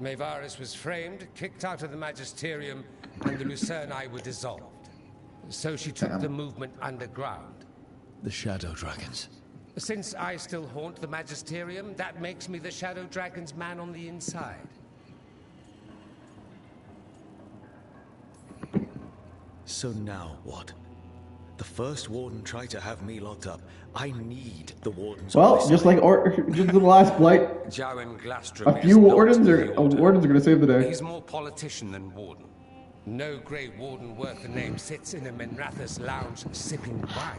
Maevaris was framed, kicked out of the Magisterium, and the Lucerni were dissolved. So she took the movement underground. The Shadow Dragons. Since I still haunt the Magisterium, that makes me the Shadow Dragon's man on the inside. So now what? The First Warden tried to have me locked up. I need the Wardens. Well, just like just the last Blight, a few Wardens are going to save the day. He's more politician than Warden. No Grey Warden worth the name sits in a Minrathous lounge sipping wine.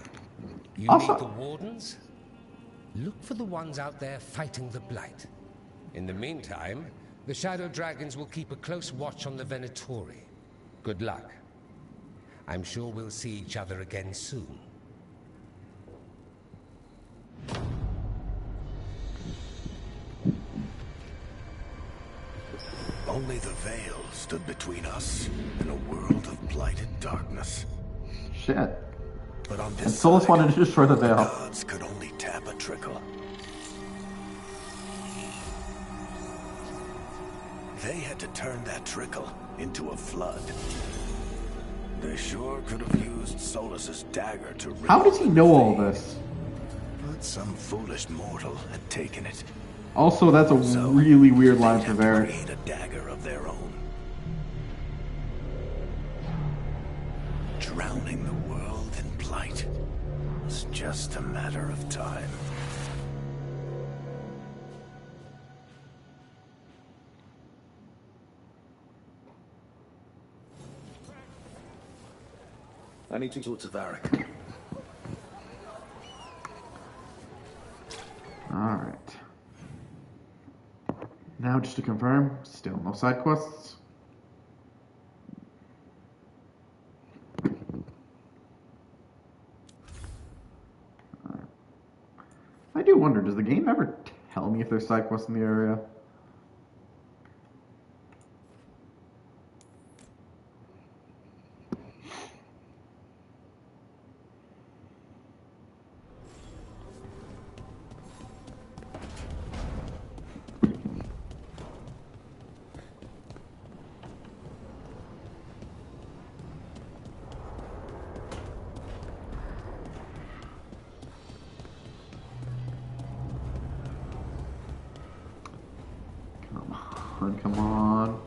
You need the Wardens? Look for the ones out there fighting the Blight. In the meantime, the Shadow Dragons will keep a close watch on the Venatori. Good luck. I'm sure we'll see each other again soon. Only the Veil stood between us and a world of blighted darkness. Shit. But on And this Solus side, wanted to destroy the Veil. gods could only tap a trickle. They had to turn that trickle into a flood. They sure could have used Solus's dagger to rip How does he know all the veil. this? But some foolish mortal had taken it. Also, that's a really weird line for Varric. Create a dagger of their own. Drowning the world in blight was just a matter of time. I need to talk to Varric. Alright. Now, just to confirm, still no side quests. Alright. I do wonder, does the game ever tell me if there's side quests in the area? Come on.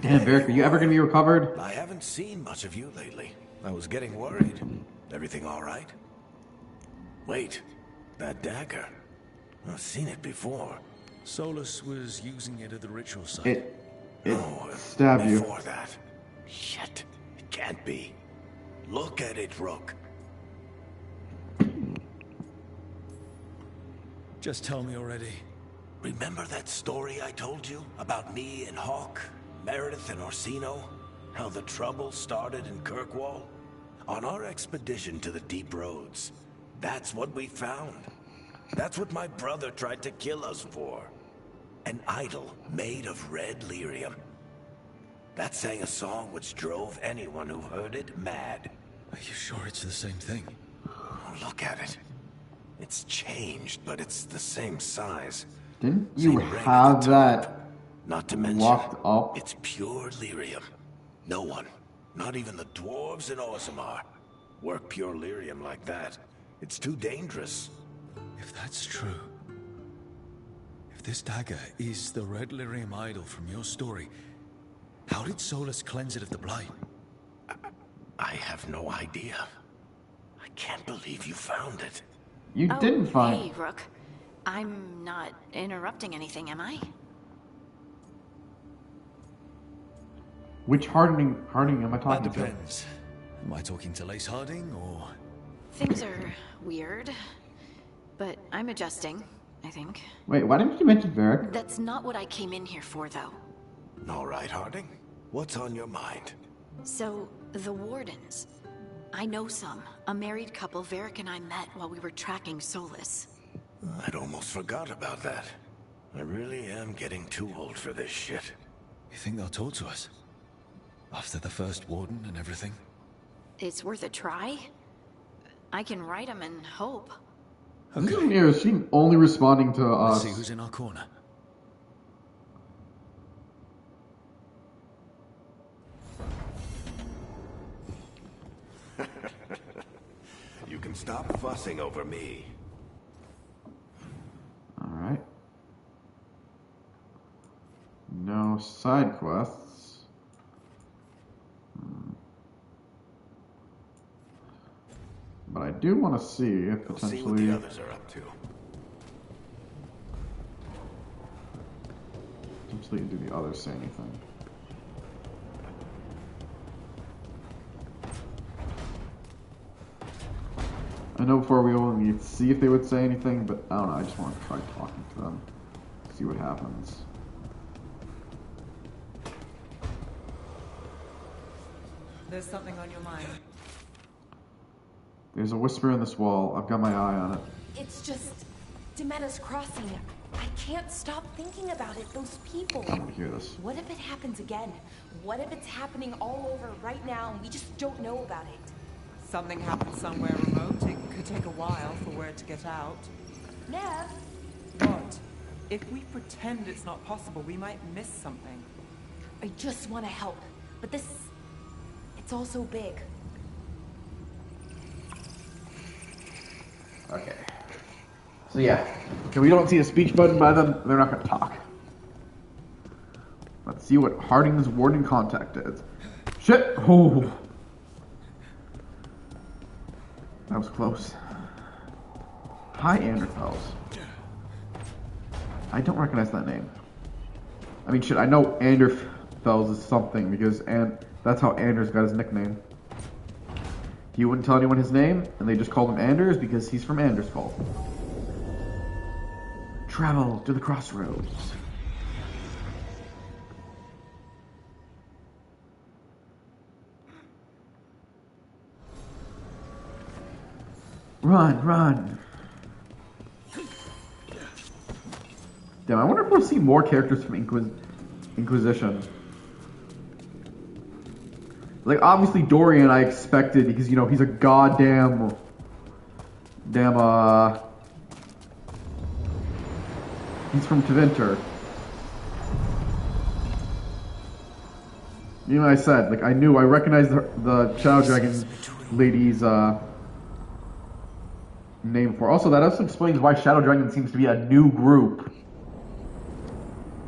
Damn, Varric, are you ever going to be recovered? I haven't seen much of you lately. I was getting worried. Everything all right? Wait, that dagger. I've seen it before. Solus was using it at the ritual site. It stabbed you. Before that. Shit, it can't be. Look at it, Rook. Just tell me already. Remember that story I told you about me and Hawk, Meredith and Orsino? How the trouble started in Kirkwall? On our expedition to the Deep Roads. That's what we found. That's what my brother tried to kill us for. An idol made of red lyrium. That sang a song which drove anyone who heard it mad. Are you sure it's the same thing? Oh, look at it. It's changed, but it's the same size. Didn't you have that Not to mention, locked up? it's pure lyrium. No one, not even the dwarves in Orzammar, work pure lyrium like that. It's too dangerous. If that's true, if this dagger is the red lyrium idol from your story, how did Solus cleanse it of the blight? I have no idea. I can't believe you found it. You didn't find Hey, Rook. I'm not interrupting anything, am I? Which Harding am I talking That to? depends. Am I talking to Lace Harding, or...? Things are weird, but I'm adjusting, I think. Wait, why didn't you mention Varric? That's not what I came in here for, though. All right, Harding. What's on your mind? So, the Wardens. I know some. A married couple Varric and I met while we were tracking Solus. I'd almost forgot about that. I really am getting too old for this shit. You think they'll talk to us? After the First Warden and everything? It's worth a try. I can write them and hope. Okay. Is she only responding to Let's us? see who's in our corner. You can stop fussing over me. Alright. No side quests. But I do want to see if We'll see what potentially... the others are up to. Potentially do the others say anything. I know before we only need to see if they would say anything, but I don't know, I just want to try talking to them. See what happens. There's something on your mind. There's a whisper in this wall. I've got my eye on it. It's just Demetta's Crossing. I can't stop thinking about it. Those people. I want to hear this. What if it happens again? What if it's happening all over right now and we just don't know about it? something happens somewhere remote, it could take a while for word to get out. Nev? What? If we pretend it's not possible, we might miss something. I just want to help, but this... it's all so big. Okay. So yeah. Okay, we don't see a speech button by them, they're not going to talk. Let's see what Harding's warden contact is. Shit! Oh! That was close. Hi, Anderfels. I don't recognize that name. I mean, shit, I know Anderfels is something because that's how Anders got his nickname. He wouldn't tell anyone his name, and they just called him Anders because he's from Andersfall. Travel to the crossroads. Run, run. Damn, I wonder if we'll see more characters from Inquisition. Like, obviously Dorian I expected because, you know, he's a goddamn... he's from Tevinter. You know, I said, like, I recognized the Shadow Dragon lady's, name before. Also, that also explains why Shadow Dragon seems to be a new group.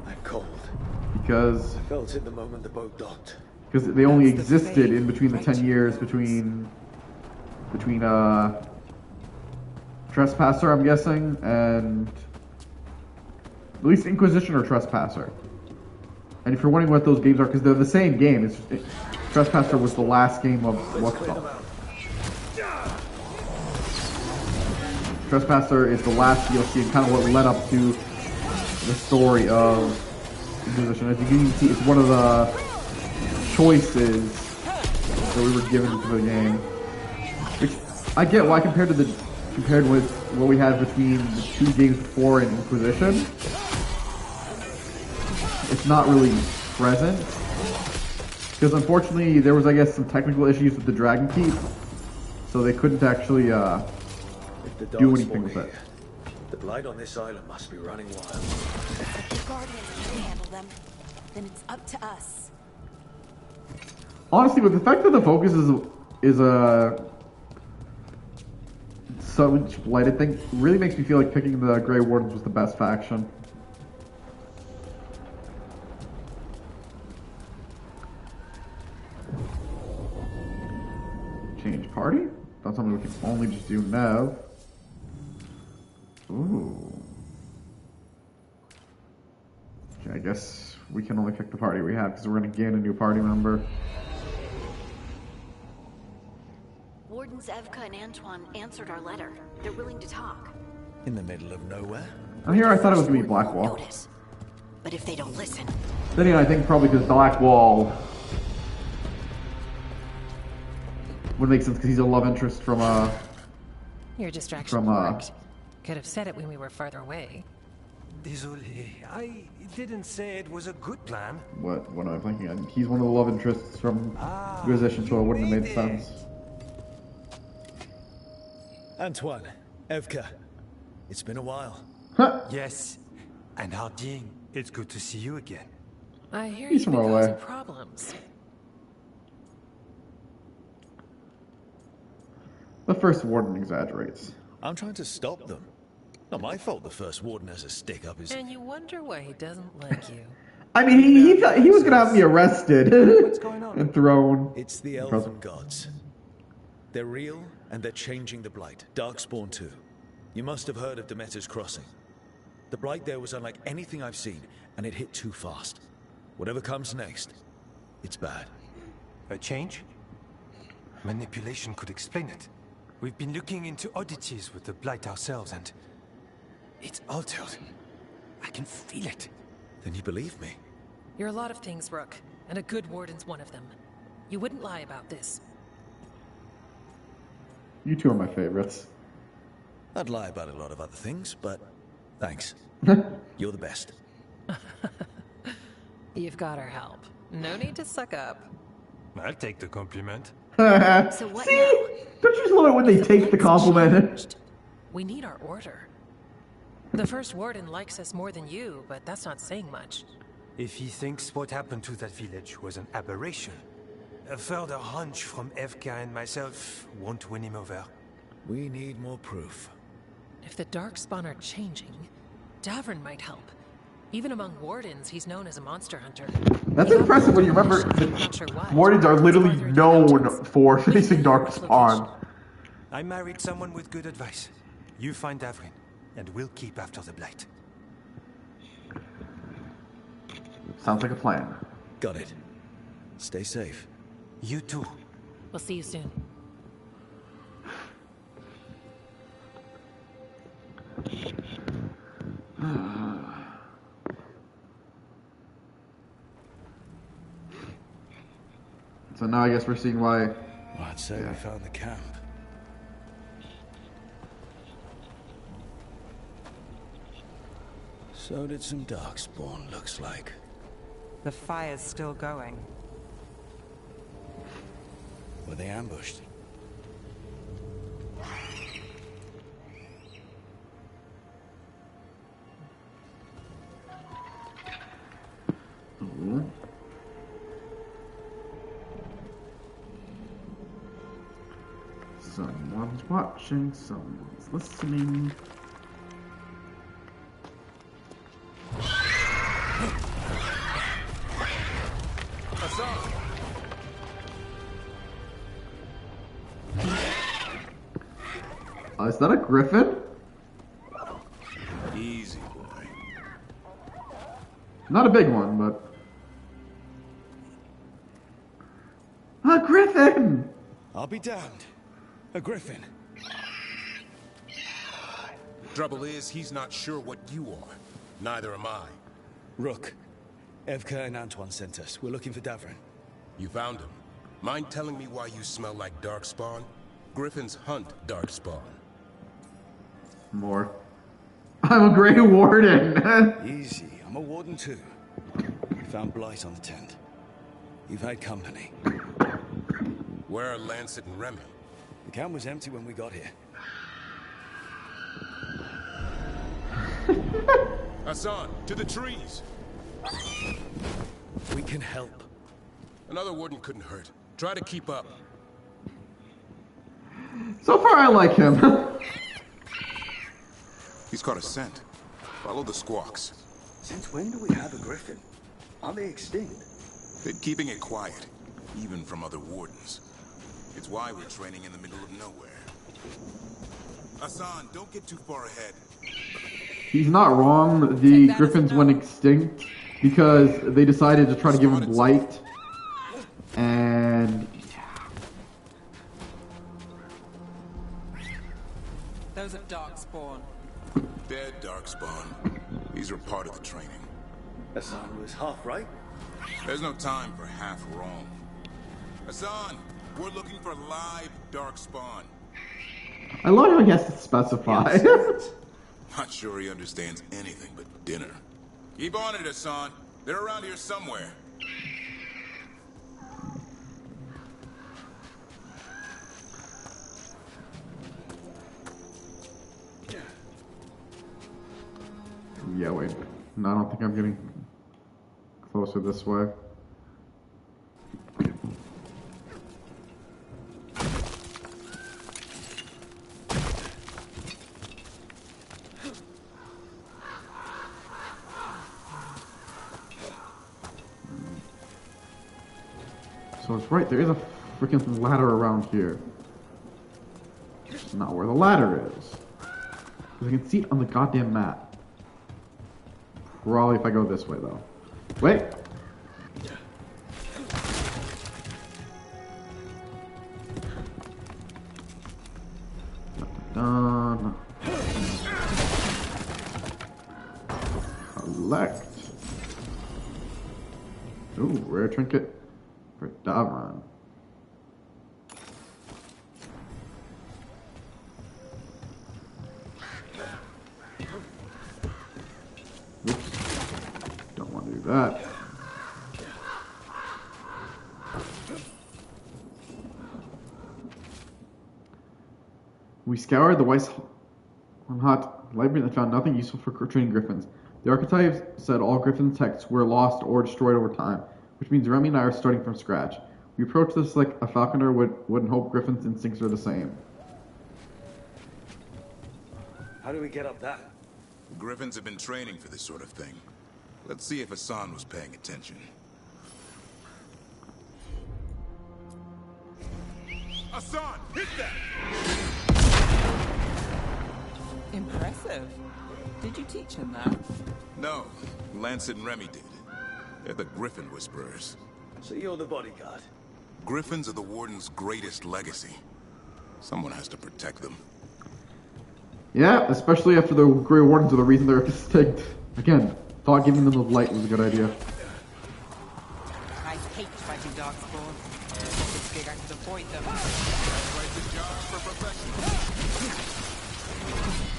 I'm cold. Because... I felt it the moment the boat docked. Because they only existed in between the 10 years between Trespasser, I'm guessing, and at least Inquisition or Trespasser. And if you're wondering what those games are, because they're the same game, Trespasser was the last game of what's called. Trespasser is the last DLC and kind of what led up to the story of Inquisition. As you can see, it's one of the choices that we were given for the game. Which I get why compared with what we had between the two games before in Inquisition, it's not really present. Because unfortunately there was, I guess, some technical issues with the Dragon Keep, so they couldn't actually do anything with it. The blight on this island must be running wild. If the Guardians can handle them, then it's up to us. Honestly, with the fact that the focus is a so much blighted thing, really makes me feel like picking the Grey Wardens was the best faction. Change party? That's something we can only just do now. Ooh. Okay, I guess we can only pick the party we have because we're going to gain a new party member. Wardens Evka and Antoine answered our letter. They're willing to talk. In the middle of nowhere? And here I thought it was going to be Blackwall. But if they don't listen... Then again, I think probably because Blackwall would make sense because he's a love interest from Your distraction worked. Could have said it when we were farther away. Désolé, I didn't say it was a good plan. What am I thinking? He's one of the love interests from Inquisition, so it wouldn't have made sense. Antoine, Evka, it's been a while. Huh. Yes, and Harding, it's good to see you again. I hear He's you've from been away. causing problems. The First Warden exaggerates. I'm trying to stop them. Not my fault the First Warden has a stick up his... And you wonder why he doesn't like you. I mean, he was going to have me arrested. What's going on? And thrown. It's the Elven Gods. They're real, and they're changing the Blight. Darkspawn too. You must have heard of Demeter's Crossing. The Blight there was unlike anything I've seen, and it hit too fast. Whatever comes next, it's bad. A change? Manipulation could explain it. We've been looking into oddities with the Blight ourselves, and it's altered. I can feel it. Then you believe me? You're a lot of things, Rook, and a good warden's one of them. You wouldn't lie about this. You two are my favorites. I'd lie about a lot of other things, but thanks. You're the best. You've got our help. No need to suck up. I'll take the compliment. So what now? Don't you just love it when they take the compliment? We need our order. The First Warden likes us more than you, but that's not saying much. If he thinks what happened to that village was an aberration, a further hunch from Evka and myself won't win him over. We need more proof. If the Darkspawn are changing, Davrin might help. Even among Wardens, he's known as a monster hunter. That's impressive when you remember that Wardens are literally known for facing Darkspawn. I married someone with good advice. You find Davrin, and we'll keep after the Blight. Sounds like a plan. Got it. Stay safe. You too. We'll see you soon. So now I guess we're seeing why. Well, I'd say we found the camp. So did some Darkspawn, looks like. The fire's still going. Were they ambushed? Someone's watching, someone's listening. Is that a griffin? Easy, boy. Not a big one, but... A griffin! I'll be damned. A griffin. Trouble is, he's not sure what you are. Neither am I. Rook, Evka and Antoine sent us. We're looking for Davrin. You found him. Mind telling me why you smell like Darkspawn? Griffins hunt Darkspawn. More. I'm a Grey Warden! Easy, I'm a warden too. We found blight on the tent. You've had company. Where are Lancet and Remy? The camp was empty when we got here. Hassan, to the trees! We can help. Another warden couldn't hurt. Try to keep up. So far I like him. He's caught a scent. Follow the squawks. Since when do we have a griffin? Are they extinct? Been keeping it quiet, even from other wardens. It's why we're training in the middle of nowhere. Hassan, don't get too far ahead. He's not wrong. The griffins went extinct because they decided to try to give him blight. And... Those are Darkspawn. Dead Darkspawn. These are part of the training. Hassan was half right. There's no time for half wrong. Hassan, we're looking for live Darkspawn. I love how he has to specify. Not sure he understands anything but dinner. Keep on it, Hassan. They're around here somewhere. Yeah, wait. No, I don't think I'm getting closer this way. So it's right, there is a freaking ladder around here. It's not where the ladder is. Because I can see it on the goddamn map. Probably if I go this way, though. Wait! Done. Collect. Ooh, rare trinket for Davron. Oops. Don't want to do that. We scoured the Weiss Hot library and found nothing useful for training griffins. The archetype said all griffin texts were lost or destroyed over time, which means Remy and I are starting from scratch. We approach this like a falconer would and hope Griffin's instincts are the same. How do we get up that? Griffins have been training for this sort of thing. Let's see if Hassan was paying attention. Hassan, hit that! Impressive. Did you teach him that? No, Lancet and Remy did. They're the Griffin Whisperers. So you're the bodyguard? Griffins are the Warden's greatest legacy. Someone has to protect them. Yeah, especially after the Grey Wardens are the reason they're extinct. Again, thought giving them the light was a good idea. I hate fighting Darkspawn. It's big I could avoid them.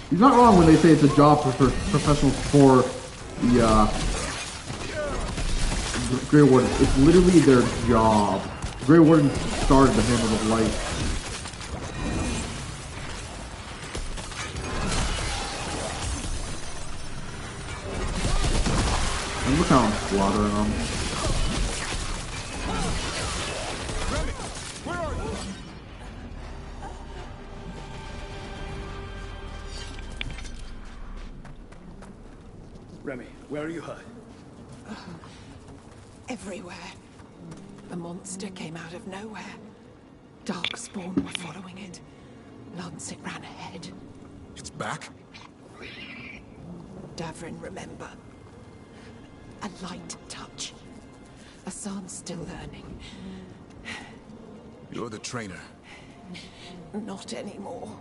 He's not wrong when they say it's a job for professionals for the Grey Wardens. It's literally their job. The Grey Wardens started the Hammer of Light. And look how I'm slaughtering them. Remy, where are you? Remy, where are you hurt? Everywhere. The monster came out of nowhere. Darkspawn were following it. Lancet ran ahead. It's back? Davrin, remember. A light touch. Hassan's still learning. You're the trainer. Not anymore.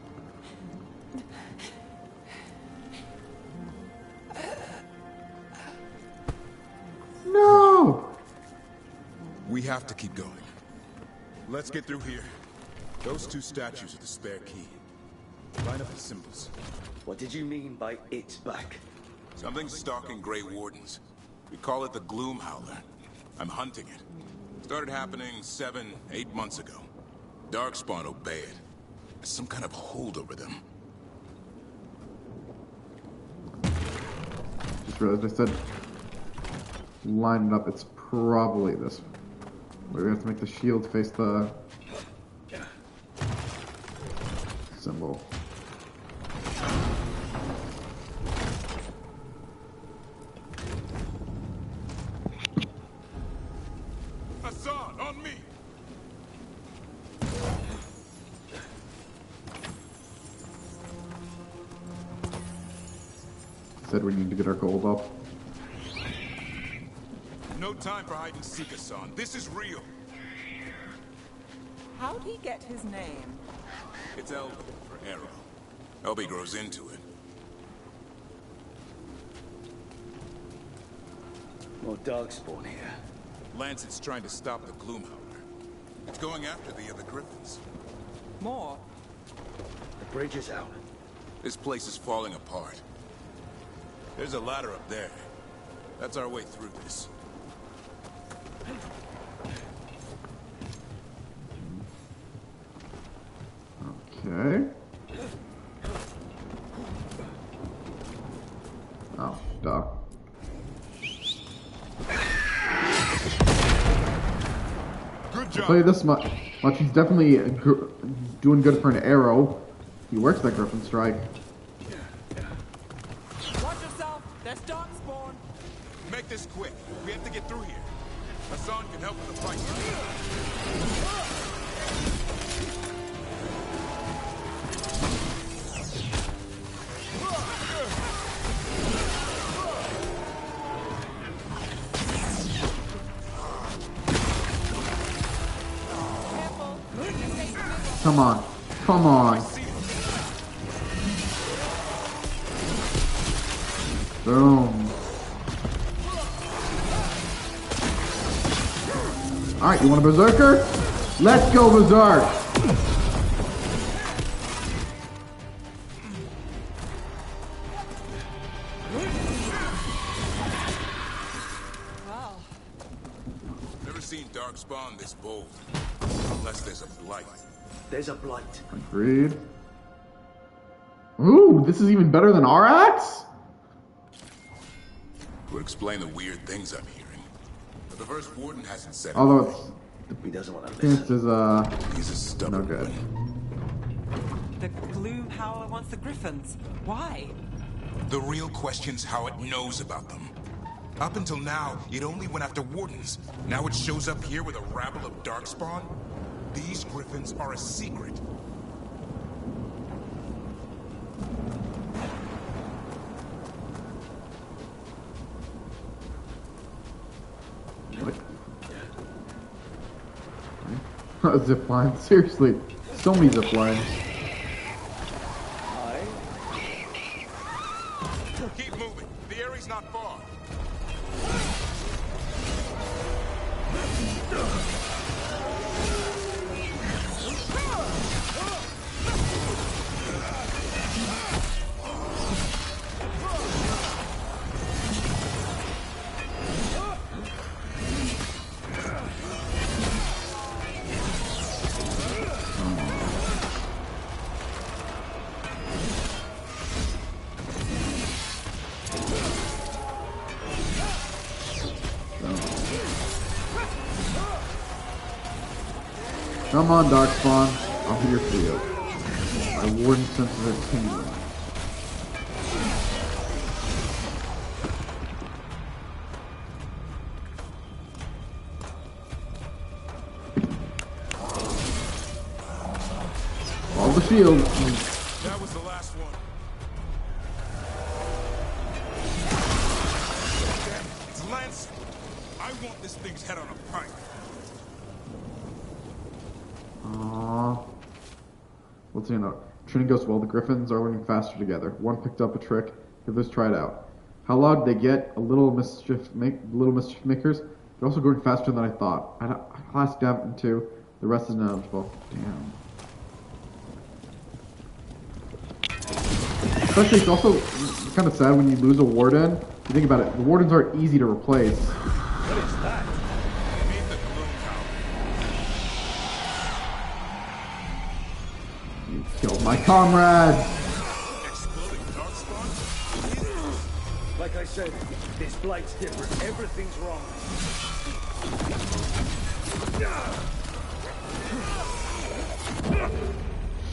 No! We have to keep going. Let's get through here. Those two statues are the spare key. Line up the symbols. What did you mean by it's back? Something's stalking Grey Wardens. We call it the Gloom Howler. I'm hunting it. Started happening 7-8 months ago. Darkspawn obey it. There's some kind of hold over them. Just realized I said line it up. It's probably this. We have to make the shield face the symbol. Hassan, on me! Said we need to get our gold up. No time for hide and seek, Hassan. This is real. How'd he get his name? It's Elby for arrow. Elby grows into it. More Darkspawn here. Lancet's trying to stop the Gloom Howler. It's going after the other Griffins. More? The bridge is out. This place is falling apart. There's a ladder up there. That's our way through this. Okay. Oh, duh. Good I'll tell you this much. He's definitely doing good for an arrow. He works that Griffin Strike. Watch yourself! There's Darkspawn! Make this quick. We have to get through here. Hassan can help with the fight. Come on. Come on. Boom. Alright, you want a berserker? Let's go berserk! Wow. Never seen Darkspawn this bold. Unless there's a blight. There's a blight. Agreed. Ooh, this is even better than our axe? Would explain the weird things I'm hearing. But the First Warden hasn't said it. Although it's... He doesn't want to this is, He's a stubborn no good. The Gloom Howler wants the Griffins. Why? The real question's how it knows about them. Up until now, it only went after Wardens. Now it shows up here with a rabble of Darkspawn? These Griffins are a secret. Zip line. Seriously, so many zip lines. Keep moving. The area's not far. Come on, Darkspawn. I'll be your field. My warden senses are tingling. All the shield. That was the last one. Damn, it's Lance. I want this thing's head on a pike. Let's see a note. Training goes well. The Griffins are learning faster together. One picked up a trick. The others tried out. How loud they get? Little mischief makers. They're also growing faster than I thought. I'll ask Davin too. The rest is ineligible. Damn. Especially, it's also kind of sad when you lose a warden. You think about it. The wardens aren't easy to replace. What is that? Killed my comrade! Like I said, this blight's different. Everything's wrong.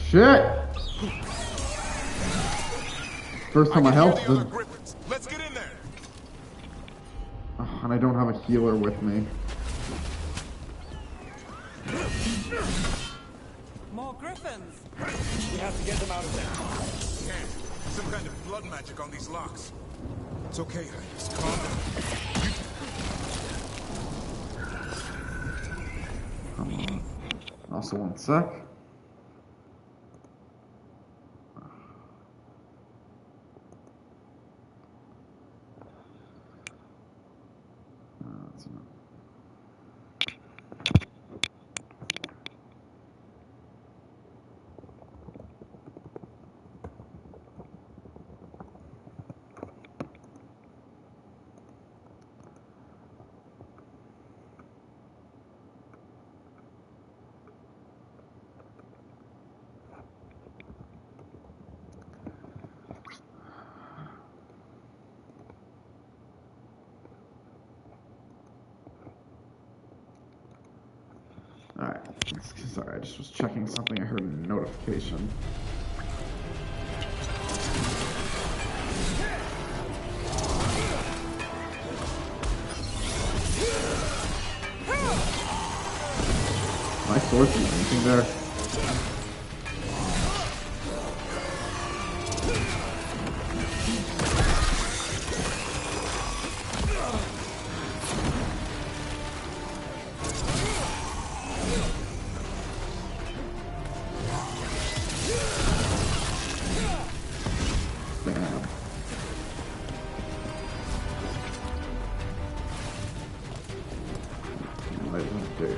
Shit! First time I helped them. Let's get in there. And I don't have a healer with me. More Griffins! We have to get them out of there. Can't. Some kind of blood magic on these locks. It's okay, just calm down. Come on. Also, one sec. That's enough. Alright, sorry, I just was checking something. I heard a notification. My sword do anything there?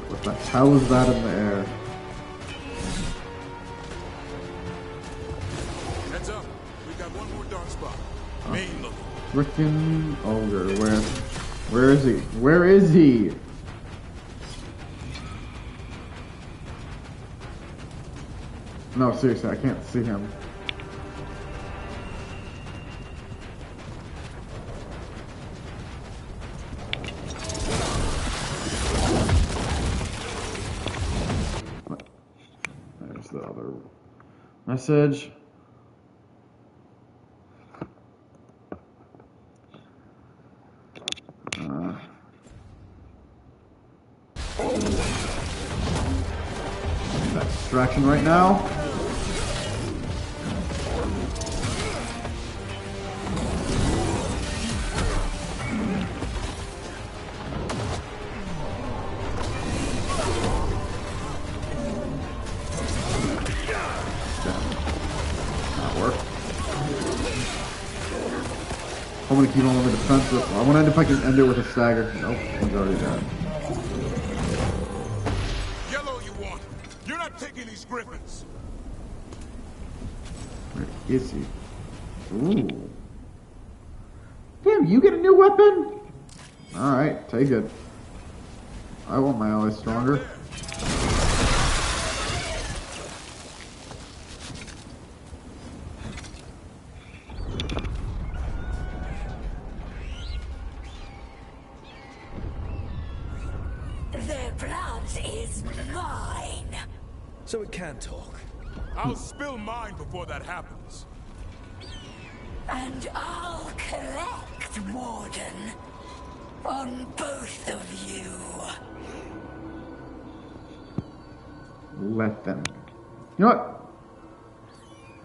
What the hell is that in the air? Heads up. We've got one more dark spot. Main level. Frickin' ogre. Where is he? Where is he? No, seriously, I can't see him. Message. That distraction right now. I'm gonna keep him on the defensive. I wonder if I can end it with a stagger. Nope, he's already dead. Yellow you want. You're not taking these griffins. Where is he? Ooh. Damn, you get a new weapon? Alright, take it. I want my allies stronger. So it can talk. I'll spill mine before that happens. And I'll collect, Warden, on both of you. Let them. You know what?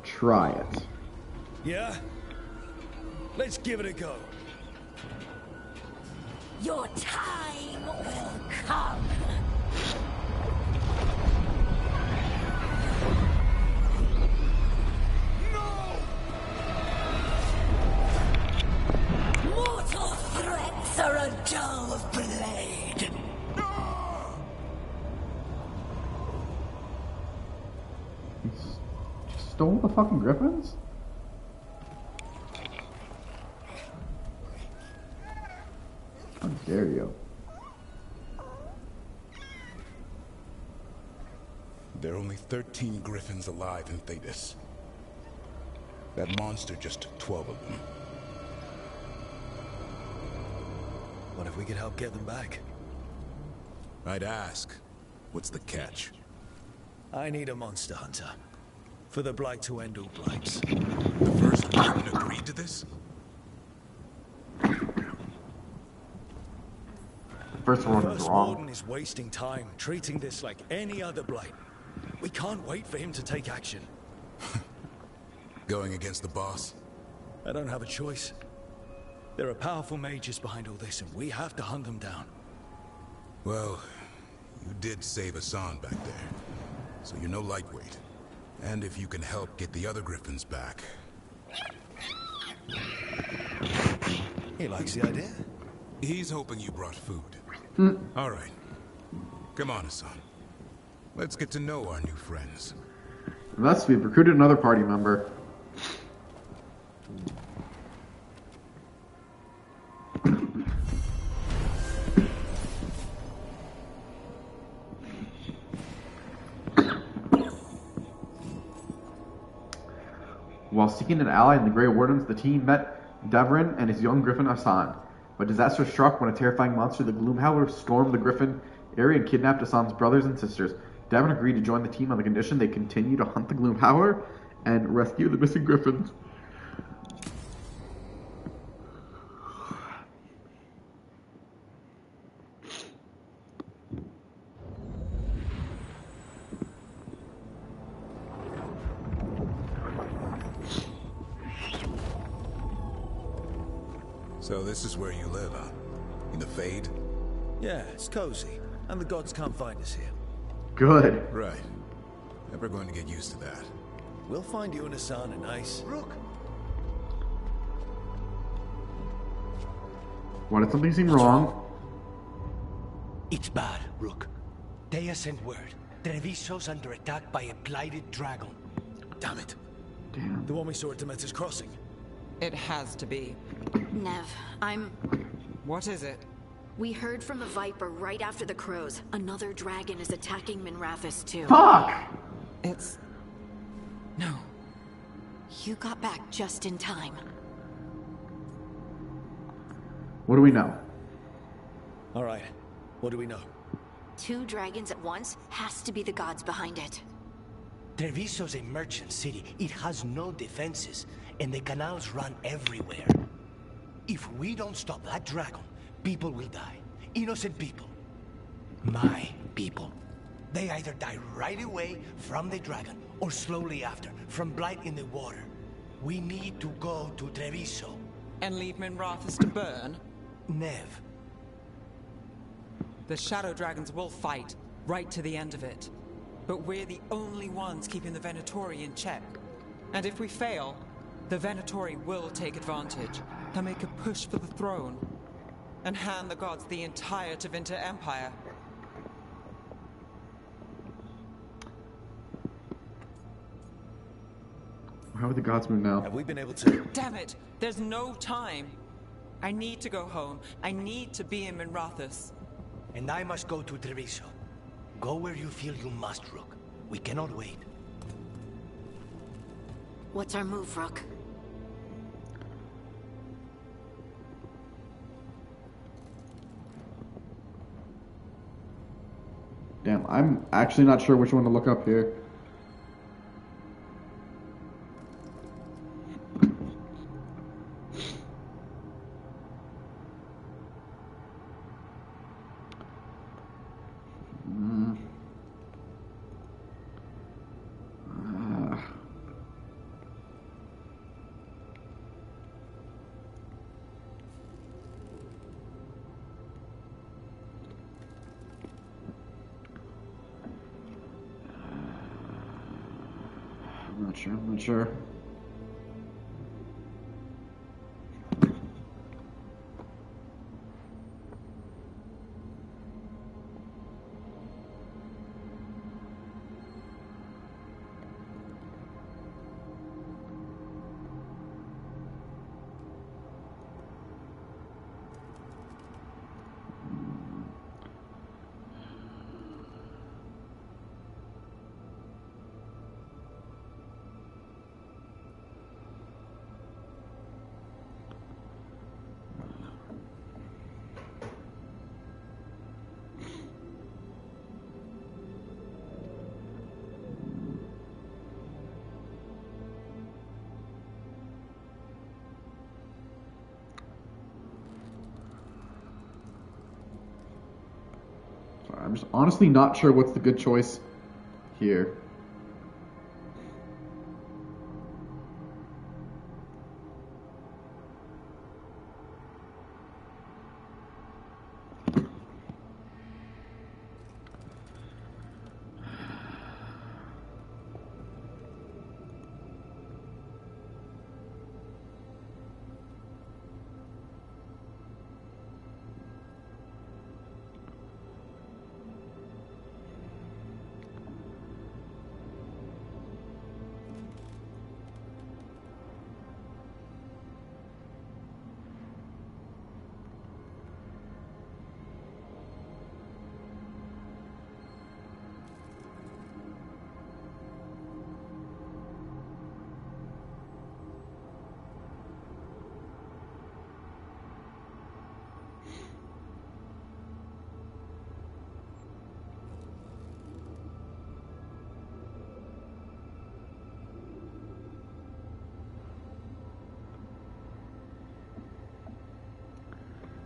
Try it. Yeah? Let's give it a go. Your time will come. Mortal threats are a dull blade. Just stole the fucking griffins? How dare you? There are only 13 griffins alive in Thetis. That monster just took 12 of them. What if we could help get them back? I'd ask. What's the catch? I need a monster hunter. For the Blight to end all blights. The First Warden agreed to this? First Warden's First wrong. Warden is wasting time treating this like any other Blight. We can't wait for him to take action. Going against the boss? I don't have a choice. There are powerful mages behind all this, and we have to hunt them down. Well, you did save Hassan back there, so you're no lightweight. And if you can help get the other griffins back... He likes the idea. He's hoping you brought food. All right. Come on, Hassan. Let's get to know our new friends. Thus, we've recruited another party member. While seeking an ally in the Grey Wardens, the team met Davrin and his young griffin Hassan. But disaster struck when a terrifying monster, the Gloomhowler, stormed the griffin area and kidnapped Hassan's brothers and sisters. Davrin agreed to join the team on the condition they continue to hunt the Gloomhowler and rescue the missing griffins. So this is where you live, huh? In the Fade? Yeah, it's cozy. And the gods can't find us here. Good. Right. Never going to get used to that. We'll find you and Hassan a nice... Rook! Why did something seem wrong? It's bad, Rook. Dea sent word. Treviso's under attack by a blighted dragon. Damn it. Damn. The one we saw at Demeter's Crossing. It has to be. Nev, What is it? We heard from the Viper right after the Crows. Another dragon is attacking Minrathous too. Fuck! It's... No. You got back just in time. What do we know? All right. What do we know? 2 dragons at once has to be the gods behind it. Treviso's a merchant city. It has no defenses, and the canals run everywhere. If we don't stop that dragon, people will die. Innocent people. My people. They either die right away from the dragon, or slowly after, from blight in the water. We need to go to Treviso. And leave Minrathous to burn? Nev. The Shadow Dragons will fight, right to the end of it. But we're the only ones keeping the Venatori in check. And if we fail, the Venatori will take advantage. They'll make a push for the throne, and hand the gods the entire Tevinter Empire. How would the gods move now? Have we been able to... Damn it! There's no time! I need to go home. I need to be in Minrathous. And I must go to Treviso. Go where you feel you must, Rook. We cannot wait. What's our move, Rook? Damn, I'm actually not sure which one to look up here. I'm not sure. I'm just honestly not sure what's the good choice here.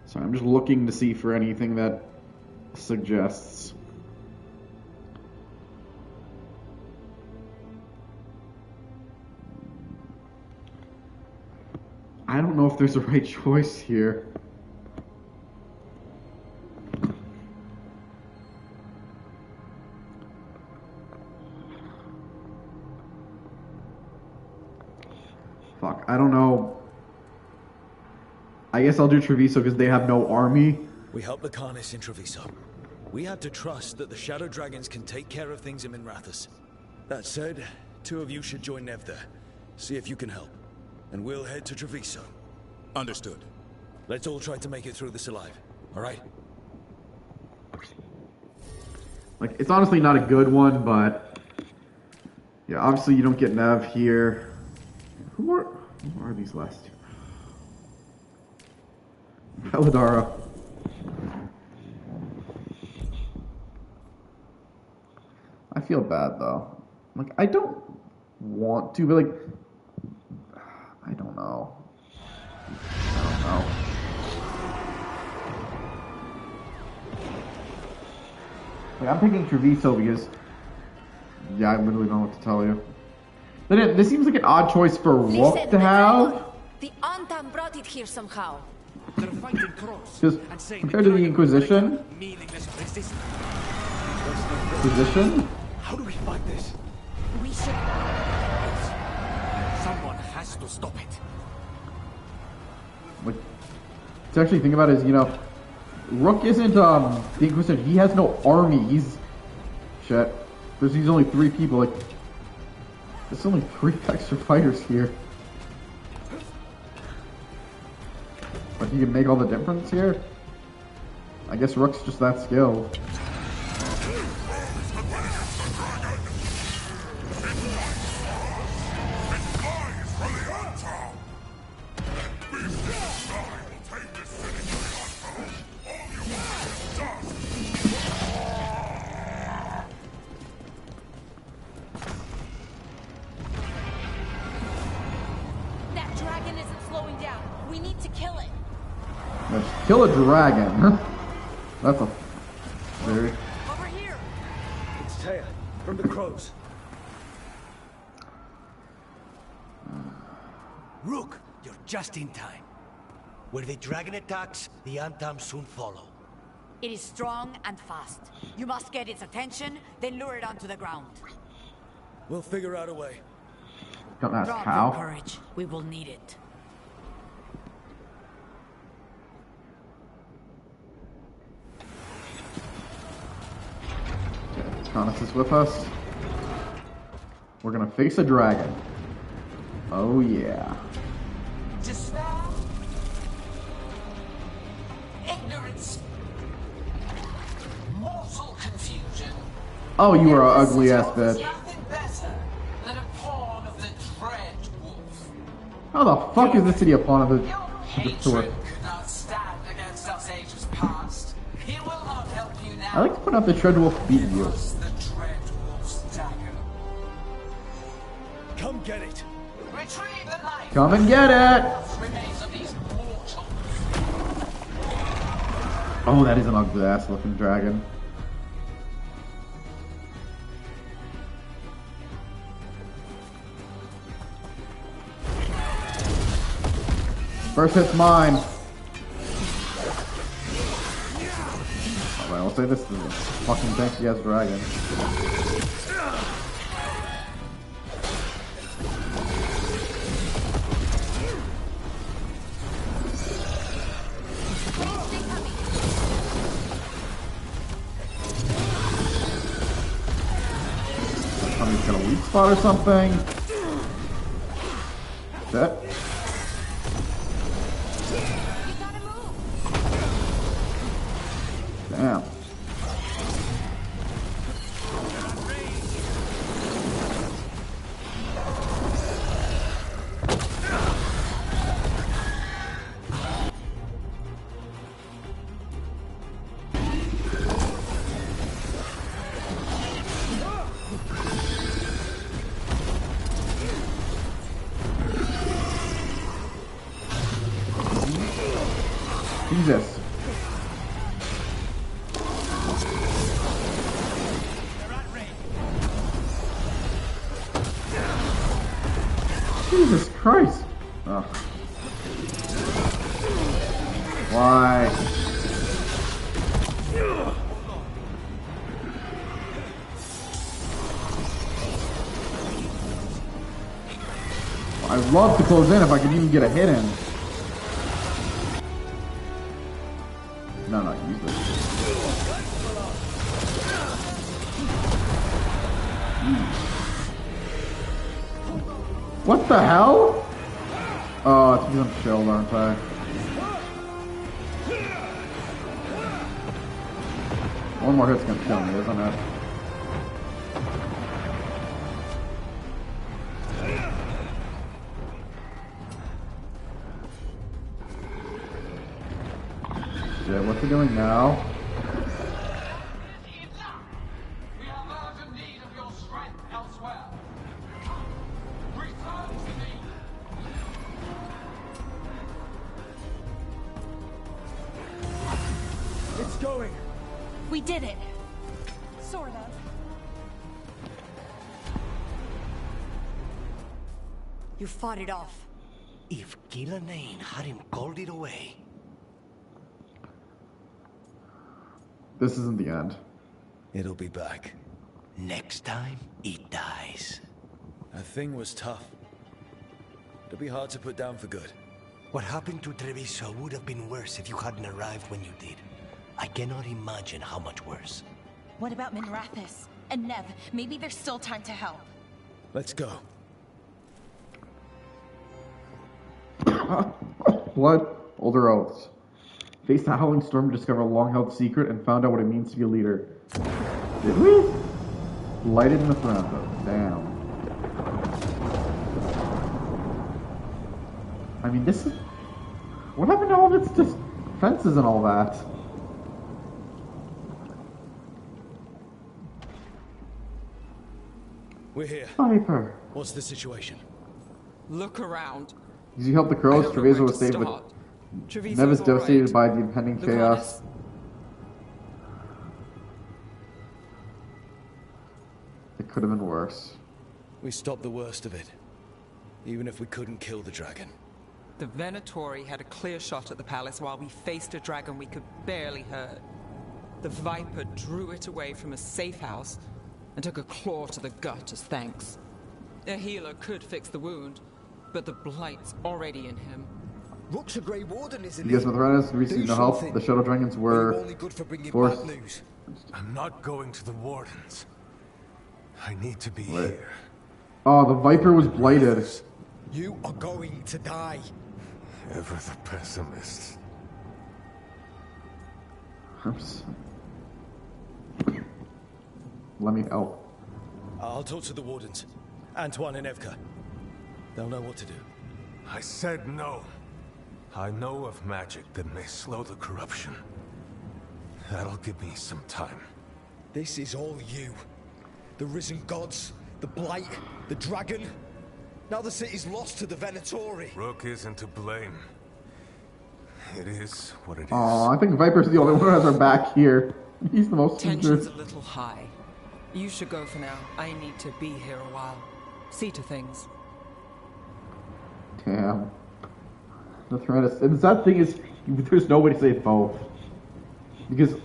So I'm just looking to see for anything that suggests. I don't know if there's a right choice here. Fuck, I don't know. I guess I'll do Treviso because they have no army. We help the Carnis in Treviso. We have to trust that the Shadow Dragons can take care of things in Minrathous. That said, two of you should join Nev there. See if you can help. And we'll head to Treviso. Understood. Let's all try to make it through this alive, alright? Like, it's honestly not a good one, but... yeah, obviously you don't get Nev here. Who are these last two? Peladara. I feel bad, though. Like, I don't want to, but like, I don't know. Like, I'm picking Treviso because, yeah, I literally don't know what to tell you. Then this seems like an odd choice for Rook to have. The Antam brought it here somehow. Because compared to the Inquisition, How do we fight this? We should. Someone has to stop it. like, to actually think about it is, you know, Rook isn't the Inquisition. He has no army. He's shit. He's only 3 people. Like, there's only 3 extra fighters here. But he can make all the difference here? I guess Rook's just that skilled. That dragon isn't slowing down. We need to kill it. Let's kill a dragon. That's a very... Over here. It's Taya, from the crows. Rook, you're just in time. Where the dragon attacks, the Antam soon follow. It is strong and fast. You must get its attention, then lure it onto the ground. We'll figure out a way. Don't ask Drop how. your courage. We will need it. Cronus is with us. We're gonna face a dragon. Oh yeah. Despair. Ignorance. Mortal confusion. Oh, you are an ugly ass bitch. Nothing better than a pawn of the dread wolf. How the fuck is the city a pawn of the sword? Could not stand against us ages past. He will not help you now. I like to point out the Dreadwolf beat you. The dread wolf's dagger. Come get it. Retrieve the knife. Come and get it! What remains of these mortals? Oh, that is an ugly ass looking dragon. First hit's mine. Alright, I'll say this is a fucking tanky ass dragon. Somebody's got a weak spot or something. Shit. Damn. Jesus. Jesus Christ. Ugh. Why? I'd love to close in if I could even get a hit in. No, no, use this. What the hell? Oh, it's because I'm shelled, aren't I? One more hit's gonna kill me, isn't it? Shit, what's it doing now? We did it. Sort of. You fought it off. If Gillenane hadn't called it away. This isn't the end. It'll be back. Next time, it dies. That thing was tough. It'll be hard to put down for good. What happened to Treviso would have been worse if you hadn't arrived when you did. I cannot imagine how much worse. What about Minrathis? And Nev? Maybe there's still time to help. Let's go. Blood, older oaths. Faced a howling storm to discover a long-held secret and found out what it means to be a leader. Did we? Lighted in the front, though. Damn. I mean, this is... What happened to all of its defenses and all that? We're here. Viper. What's the situation? Look around. You helped the crows, Treviso was saved, but Nev is devastated by the impending chaos. It could have been worse. We stopped the worst of it. Even if we couldn't kill the dragon. The Venatori had a clear shot at the palace while we faced a dragon we could barely hurt. The Viper drew it away from a safe house and took a claw to the gut as thanks. A healer could fix the wound, but the blight's already in him. Rook's a Grey Warden, isn't You guys with Reynolds received no help. The Shadow Dragons were forced. I'm not going to the Wardens. I need to be here. Oh, the Viper was blighted. You are going to die. Ever the pessimist. Let me help. I'll talk to the Wardens. Antoine and Evka. They'll know what to do. I said no. I know of magic that may slow the corruption. That'll give me some time. This is all you. The risen gods, the blight, the dragon. Now the city's lost to the Venatori. Rook isn't to blame. It is what it is. Oh, I think Viper's the only one who has our back here. He's the most Tension's injured. a little high. You should go for now. I need to be here a while. See to things. Damn. The threat is, and the sad thing is, there's no way to save both. Because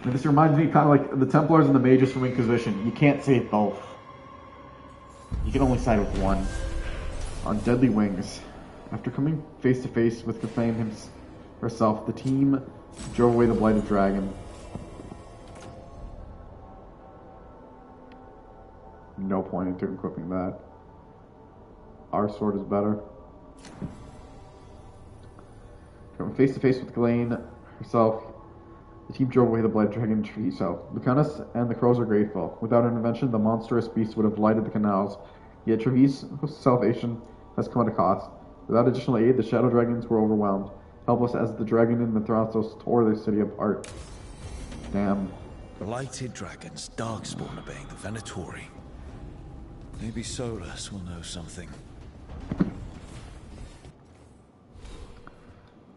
this reminds me kind of like the Templars and the Mages from Inquisition. You can't save both. You can only side with one. On deadly wings. After coming face to face with Ghislaine herself, the team drove away the blighted dragon. No point into equipping that. Our sword is better. Coming face to face with Ghislaine herself, the team drove away the blighted dragon to Treviso. Lucanus and the crows are grateful. Without intervention, the monstrous beast would have blighted the canals. Yet Treviso's salvation has come at a cost. Without additional aid, the shadow dragons were overwhelmed, helpless as the dragon in the Thrasos tore their city apart. Damn. Blighted dragons, darkspawn obeying the Venatori. Maybe Solus will know something.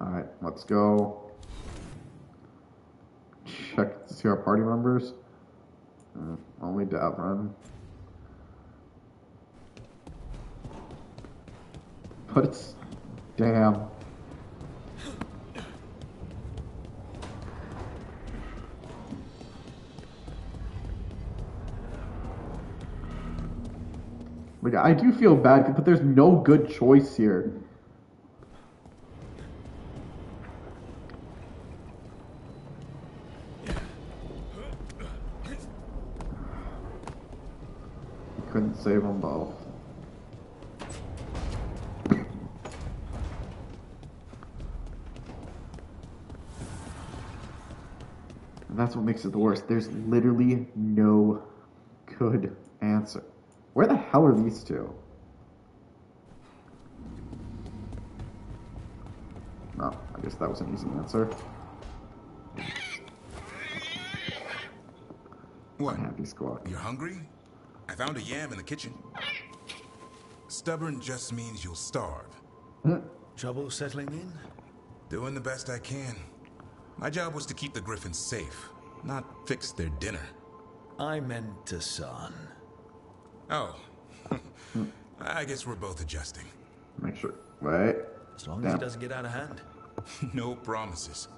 Alright, let's go. Check to see our party members. Only Davron. But it's... Damn. Like, I do feel bad, but there's no good choice here. Couldn't save them both. And that's what makes it the worst. There's literally no good answer. Where the hell are these two? No, I guess that was an easy answer. What? Happy squawk. You're hungry? I found a yam in the kitchen. Stubborn just means you'll starve. Trouble settling in? Doing the best I can. My job was to keep the Griffins safe, not fix their dinner. I meant to, son. Oh. I guess we're both adjusting. Make sure. Wait. As long as it doesn't get out of hand. No promises.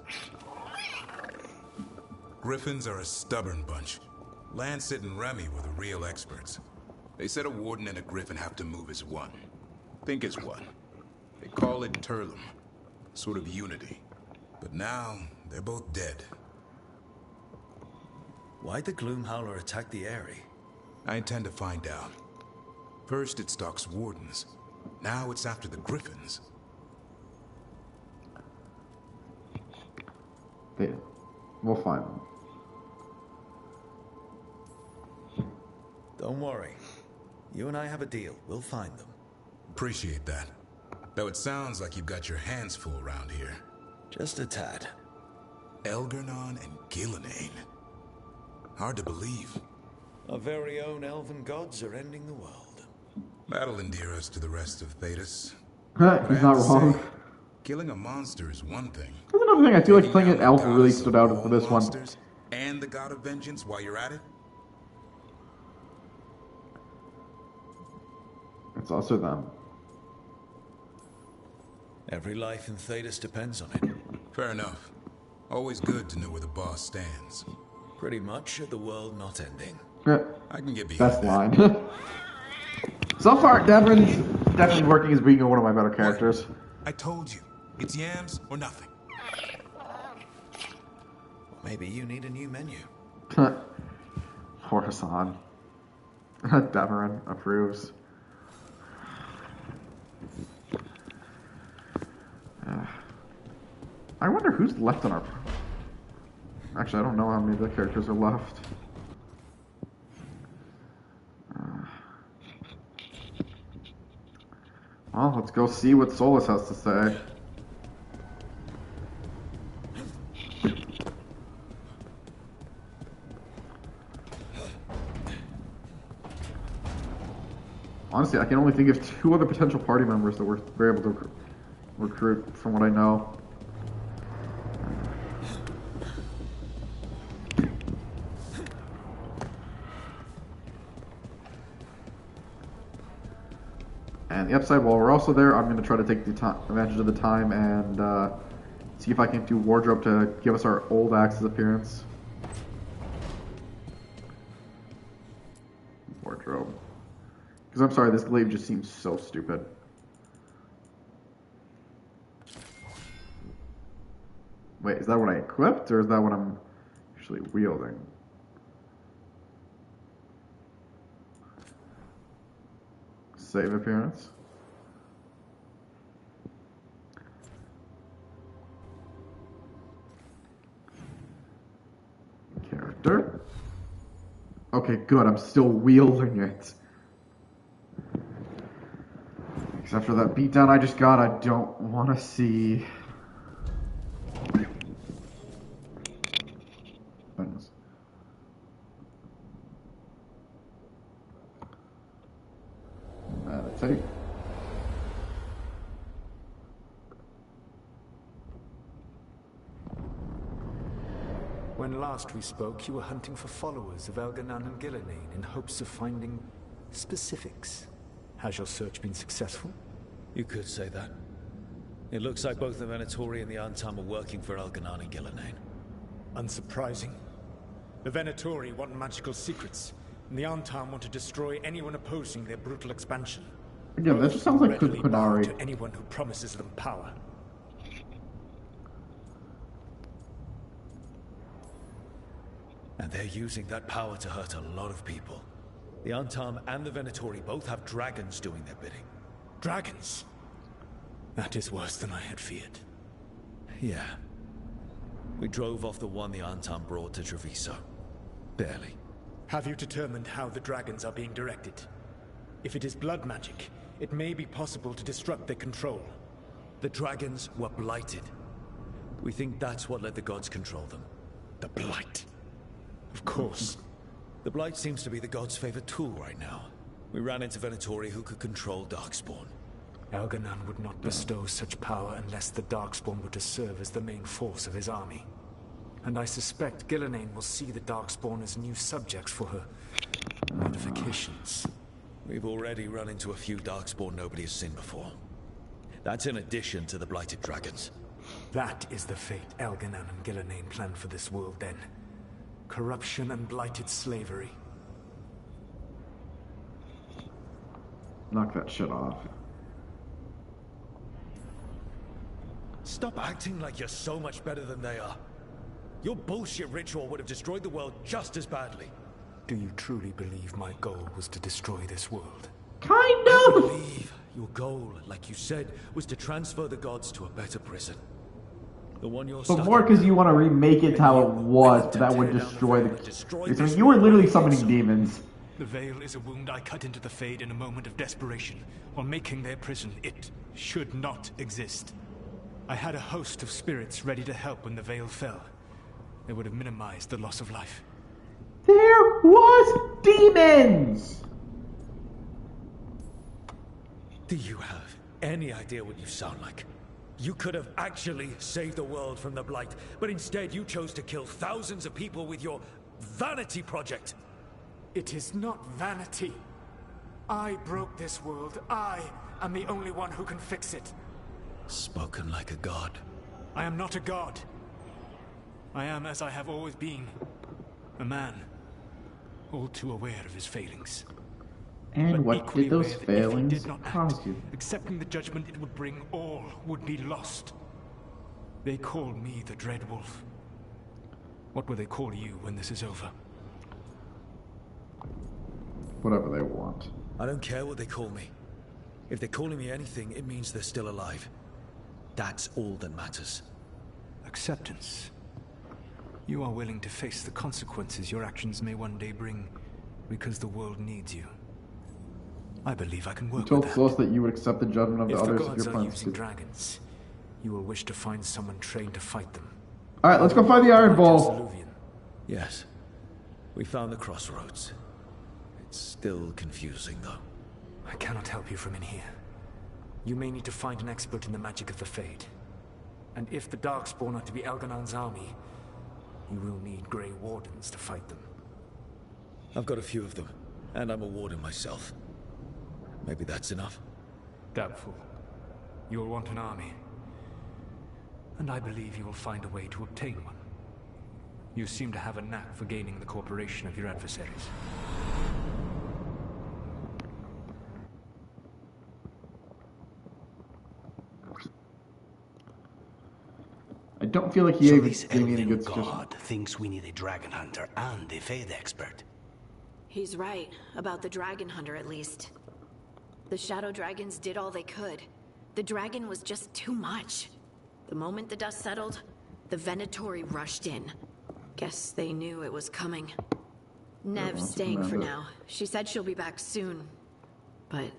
Griffins are a stubborn bunch. Lancet and Remy were the real experts. They said a warden and a griffin have to move as one. Think as one. They call it Turlum. Sort of unity. But now, they're both dead. Why'd the Gloomhowler attack the Eyrie? I intend to find out. First it stalks wardens. Now it's after the Griffins. Yeah, we'll find them. Don't worry. You and I have a deal. We'll find them. Appreciate that. Though it sounds like you've got your hands full around here. Just a tad. Elgar'nan and Gillenane. Hard to believe. Our very own elven gods are ending the world. That'll endear us to the rest of Thedas. He's not wrong. Say, killing a monster is one thing. That's another thing. I feel like playing an elf really stood out for this one. And the god of vengeance while you're at it? It's also them. Every life in Thedas depends on it. Fair enough. Always good to know where the boss stands. Pretty much the world not ending. I can get behind Best line. So far, Devrin's definitely working as being one of my better characters. I told you. It's yams or nothing. Maybe you need a new menu. Poor Hassan. Devrin approves. I wonder who's left on our... Actually, I don't know how many of the characters are left. Well, let's go see what Solus has to say. Honestly, I can only think of 2 other potential party members that we're able to recruit, from what I know. And the upside, while we're also there, I'm going to try to take the advantage of the time and see if I can do wardrobe to give us our old Axe's appearance. Wardrobe. Because I'm sorry, this glaive just seems so stupid. Wait, is that what I equipped, or is that what I'm actually wielding? Save appearance. Character. Okay, good. I'm still wielding it. Because after that beatdown I just got, I don't want to see... things. Meditate. When last we spoke, you were hunting for followers of Elgar'nan and Gillenane in hopes of finding specifics. Has your search been successful? You could say that. It looks like both the Venatori and the Antam are working for Elgar'nan and Gillenane. Unsurprising. The Venatori want magical secrets, and the Antam want to destroy anyone opposing their brutal expansion. Again, that just sounds like Readily bow Kunari. to anyone who promises them power. And they're using that power to hurt a lot of people. The Antam and the Venatori both have dragons doing their bidding. Dragons? That is worse than I had feared. Yeah. We drove off the one the Antam brought to Treviso. Barely. Have you determined how the dragons are being directed? If it is blood magic, it may be possible to disrupt their control. The dragons were blighted. We think that's what let the gods control them. The blight. Of course. The blight seems to be the gods' favorite tool right now. We ran into Venatori who could control Darkspawn. Elgar'nan would not bestow such power unless the Darkspawn were to serve as the main force of his army. And I suspect Gillenane will see the Darkspawn as new subjects for her modifications. We've already run into a few Darkspawn nobody has seen before. That's in addition to the Blighted Dragons. That is the fate Elganan and Gillenane planned for this world then. Corruption and blighted slavery. Knock that shit off. Stop acting like you're so much better than they are. Your bullshit ritual would have destroyed the world just as badly. Do you truly believe my goal was to destroy this world? Kind I of! believe your goal, like you said, was to transfer the gods to a better prison. The one you're But more because you want to remake it to how it was, but that would destroy the... I mean, you were literally summoning demons. The veil is a wound I cut into the Fade in a moment of desperation, while making their prison. It should not exist. I had a host of spirits ready to help when the veil fell. They would have minimized the loss of life. There was demons! Do you have any idea what you sound like? You could have actually saved the world from the Blight, but instead you chose to kill thousands of people with your vanity project. It is not vanity. I broke this world. I am the only one who can fix it. Spoken like a god. I am not a god. I am, as I have always been, a man, all too aware of his failings. And But what equally did those aware that failings if he did not cause act, you? accepting the judgment it would bring, all would be lost. They call me the Dread Wolf. What will they call you when this is over? Whatever they want. I don't care what they call me. If they're calling me anything, it means they're still alive. That's all that matters. Acceptance. You are willing to face the consequences your actions may one day bring, because the world needs you. I believe I can You work told with Solos that you would accept the judgment of the If the others if gods your are plans using to. dragons, you will wish to find someone trained to fight them. Alright, let's go find the Iron Ball. Yes. We found the crossroads. It's still confusing, though. I cannot help you from in here. You may need to find an expert in the magic of the Fade. And if the Darkspawn are to be Elganan's army, you will need Grey Wardens to fight them. I've got a few of them, and I'm a warden myself. Maybe that's enough? Doubtful. You will want an army. And I believe you will find a way to obtain one. You seem to have a knack for gaining the cooperation of your adversaries. I don't feel like he So even this gave me any elven good suggestions. god thinks we need a dragon hunter and a Fade expert. He's right, about the dragon hunter at least. The shadow dragons did all they could. The dragon was just too much. The moment the dust settled, the Venatori rushed in. Guess they knew it was coming. Nev's staying for now. She said she'll be back soon. But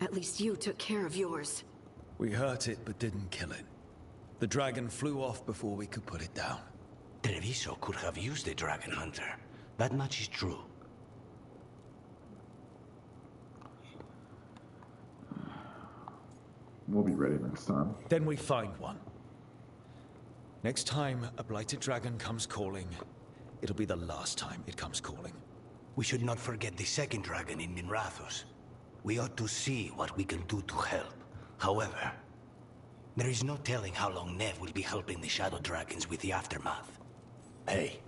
at least you took care of yours. We hurt it, but didn't kill it. The dragon flew off before we could put it down. Treviso could have used a dragon hunter. That much is true. We'll be ready next time. Then we find one. Next time a blighted dragon comes calling, it'll be the last time it comes calling. We should not forget the second dragon in Minrathos. We ought to see what we can do to help. However, there is no telling how long Nev will be helping the Shadow Dragons with the aftermath. Hey,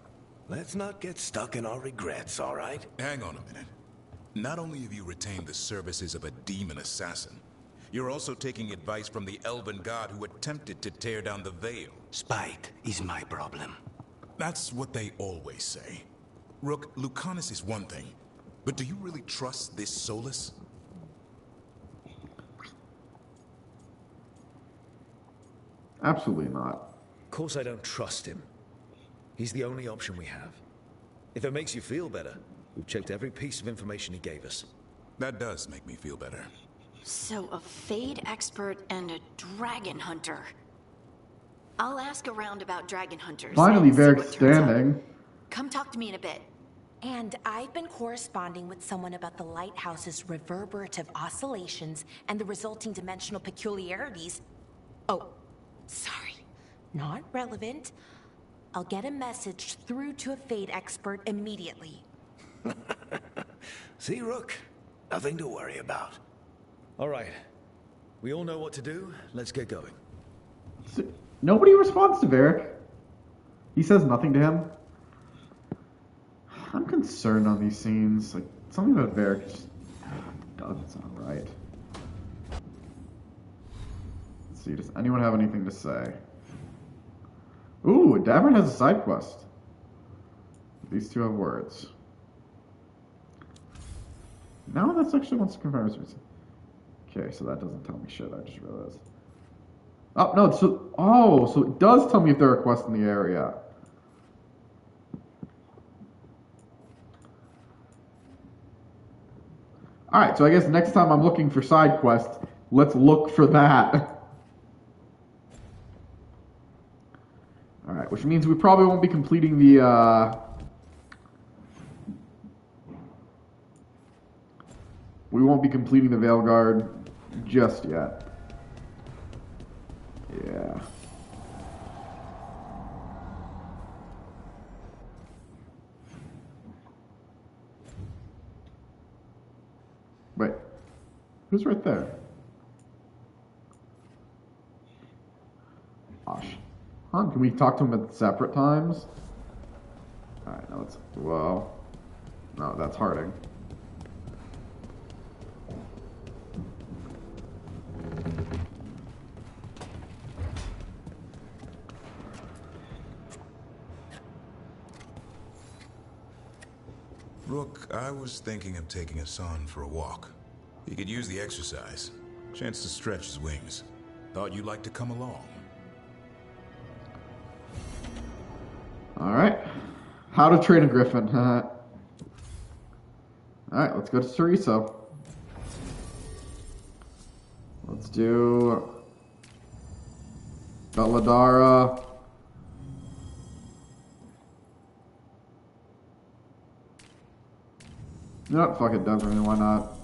let's not get stuck in our regrets, all right? Hang on a minute. Not only have you retained the services of a demon assassin, you're also taking advice from the elven god who attempted to tear down the veil. Spite is my problem. That's what they always say. Rook, Lucanus is one thing, but do you really trust this Solus? Absolutely not. Of course I don't trust him. He's the only option we have. If it makes you feel better, we've checked every piece of information he gave us. That does make me feel better. So a Fade expert and a dragon hunter. I'll ask around about dragon hunters. Finally, and see Varric what turns up. standing. Come talk to me in a bit. And I've been corresponding with someone about the lighthouse's reverberative oscillations and the resulting dimensional peculiarities. Oh, sorry. Not relevant. I'll get a message through to a Fade expert immediately. See, Rook? Nothing to worry about. All right. We all know what to do. Let's get going. Nobody responds to Varric. He says nothing to him. I'm concerned on these scenes. Like, something about Varric just doesn't sound right. Let's see, does anyone have anything to say? Ooh, Davern has a side quest. These two have words. Now that's actually wants to confirm his reason. Okay, so that doesn't tell me shit, I just realized. Oh, no, so it does tell me if there are quests in the area. Alright, so I guess next time I'm looking for side quests, let's look for that. Alright, which means we probably won't be completing the, we won't be completing the Veilguard just yet. Yeah. Wait. Who's right there? Gosh. Huh? Can we talk to him at separate times? Alright, no, it's... Well... No, that's Harding. Rook, I was thinking of taking Hassan for a walk. He could use the exercise. Chance to stretch his wings. Thought you'd like to come along. Alright. How to train a griffin. Alright, let's go to Teresa. Let's do... Belladara. You know what? Fuck it, Devin. Why not?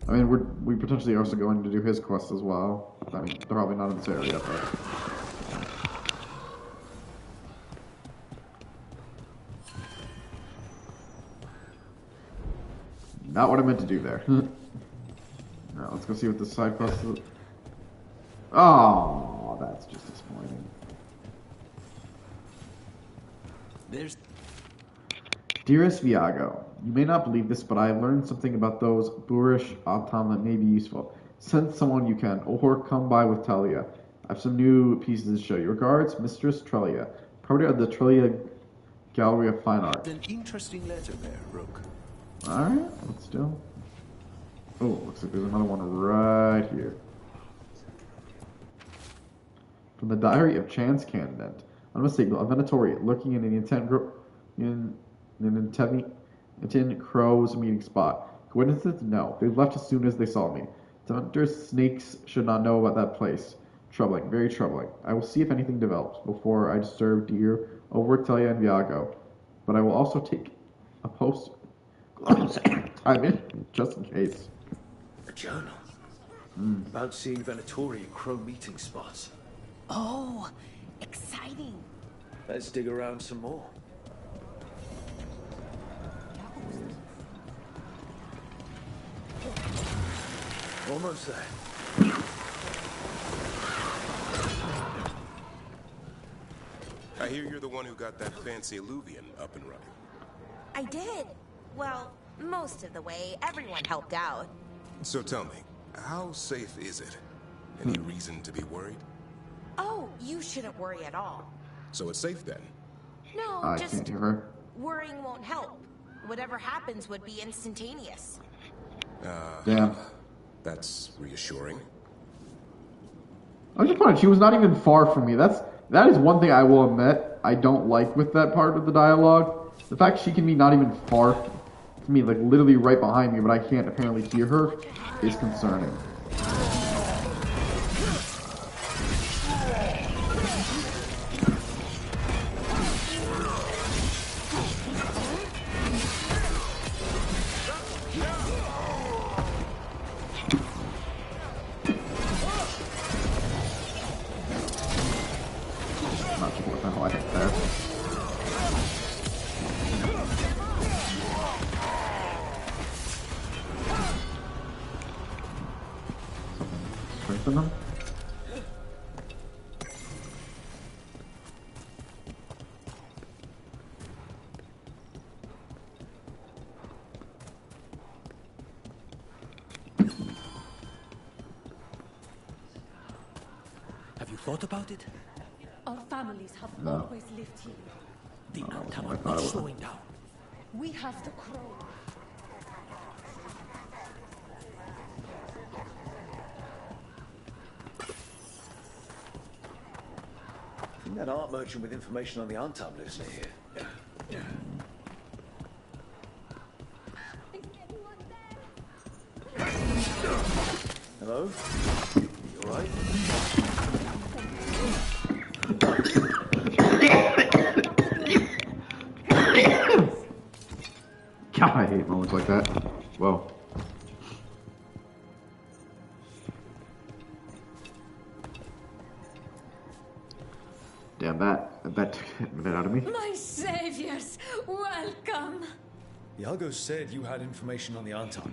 I mean, we potentially also going to do his quest as well. I mean, they're probably not in this area, but... Not what I meant to do there. Now, let's go see what this side quest is. Oh, that's just disappointing. There's... Dearest Viago, you may not believe this, but I have learned something about those boorish autom that may be useful. Send someone you can, or come by with Telia. I have some new pieces to show you. Regards, Mistress Trelia, property of the Trelia Gallery of Fine Art. An interesting letter there, Rook. Alright, let's do. Oh, looks like there's another one right here. From the Diary of Chance Candidate. Unmistakable, a Venatori lurking in an intent Crow's meeting spot. Coincidence? No. They left as soon as they saw me. Hunters, snakes should not know about that place. Troubling, very troubling. I will see if anything develops before I disturb dear over Telia and Viago. But I will also take a post time in, just in case. A journal. About seeing Venatori and Crow meeting spots. Oh, exciting. Let's dig around some more. Almost there. I hear you're the one who got that fancy Illuvian up and running. I did. Well, most of the way. Everyone helped out. So tell me, how safe is it? Any reason to be worried? Oh, you shouldn't worry at all. So it's safe then? No, I just can't hear her. worrying won't help. Whatever happens would be instantaneous. Damn. That's reassuring. I just wanted, she was not even far from me. That is one thing I will admit I don't like with that part of the dialogue. The fact she can be not even far to me, like literally right behind me, but I can't apparently hear her, is concerning. Not sure what the hell I hit there. strengthen them. Have you thought about it? Our families have always lived here. The Antam are not slowing down. We have the crow. I think that art merchant with information on the Antam lives near here. Hello? You alright? God, I hate moments like that. Whoa. Damn, that took a minute out of me. My saviors, welcome. Iago said you had information on the Antam.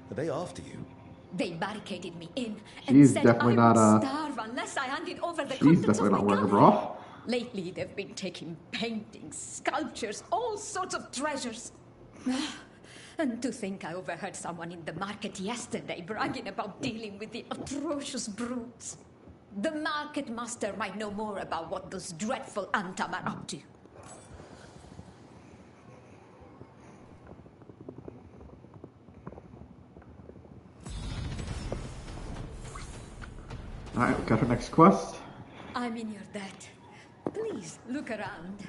Are they after you? They barricaded me in She's and said definitely I not, would starve unless I handed over the She's contents definitely of not my wearing a gallery. bra. Lately, they've been taking paintings, sculptures, all sorts of treasures. And to think I overheard someone in the market yesterday bragging about dealing with the atrocious brutes. The market master might know more about what those dreadful Antam are up to. Alright, we got our next quest. I'm in your debt. Please, look around.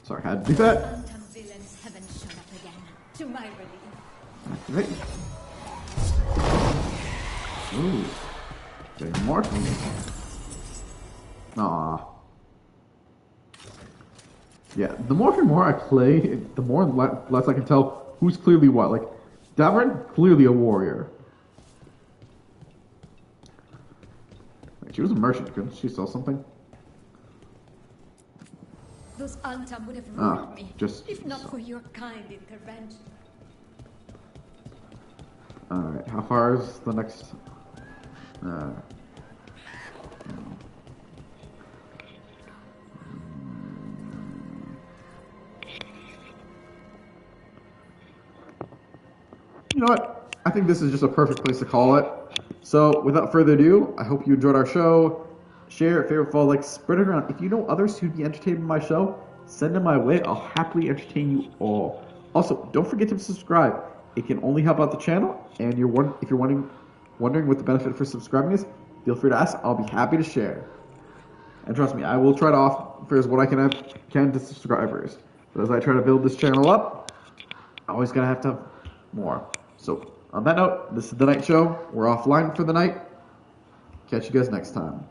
Sorry, I had to do that. Antam villains haven't shown up again. To my relief. Activate. Ooh. Getting more from me. Aww. Yeah, the more I play, the more less I can tell who's clearly what. Like, Davern, clearly a warrior. She was a merchant, couldn't she sell something? Those Antam would have ruined me, just if not for your kind intervention. Alright, how far is the next... You know what? I think this is just a perfect place to call it. So, without further ado, I hope you enjoyed our show. Share it, favorite, follow, like, spread it around. If you know others who'd be entertained by my show, send them my way. I'll happily entertain you all. Also, don't forget to subscribe. It can only help out the channel, and if you're wondering what the benefit for subscribing is, feel free to ask. I'll be happy to share. And trust me, I will try to offer what I can to subscribers. But as I try to build this channel up, I always gotta have to have more. So, on that note, this is The Night Show. We're offline for the night. Catch you guys next time.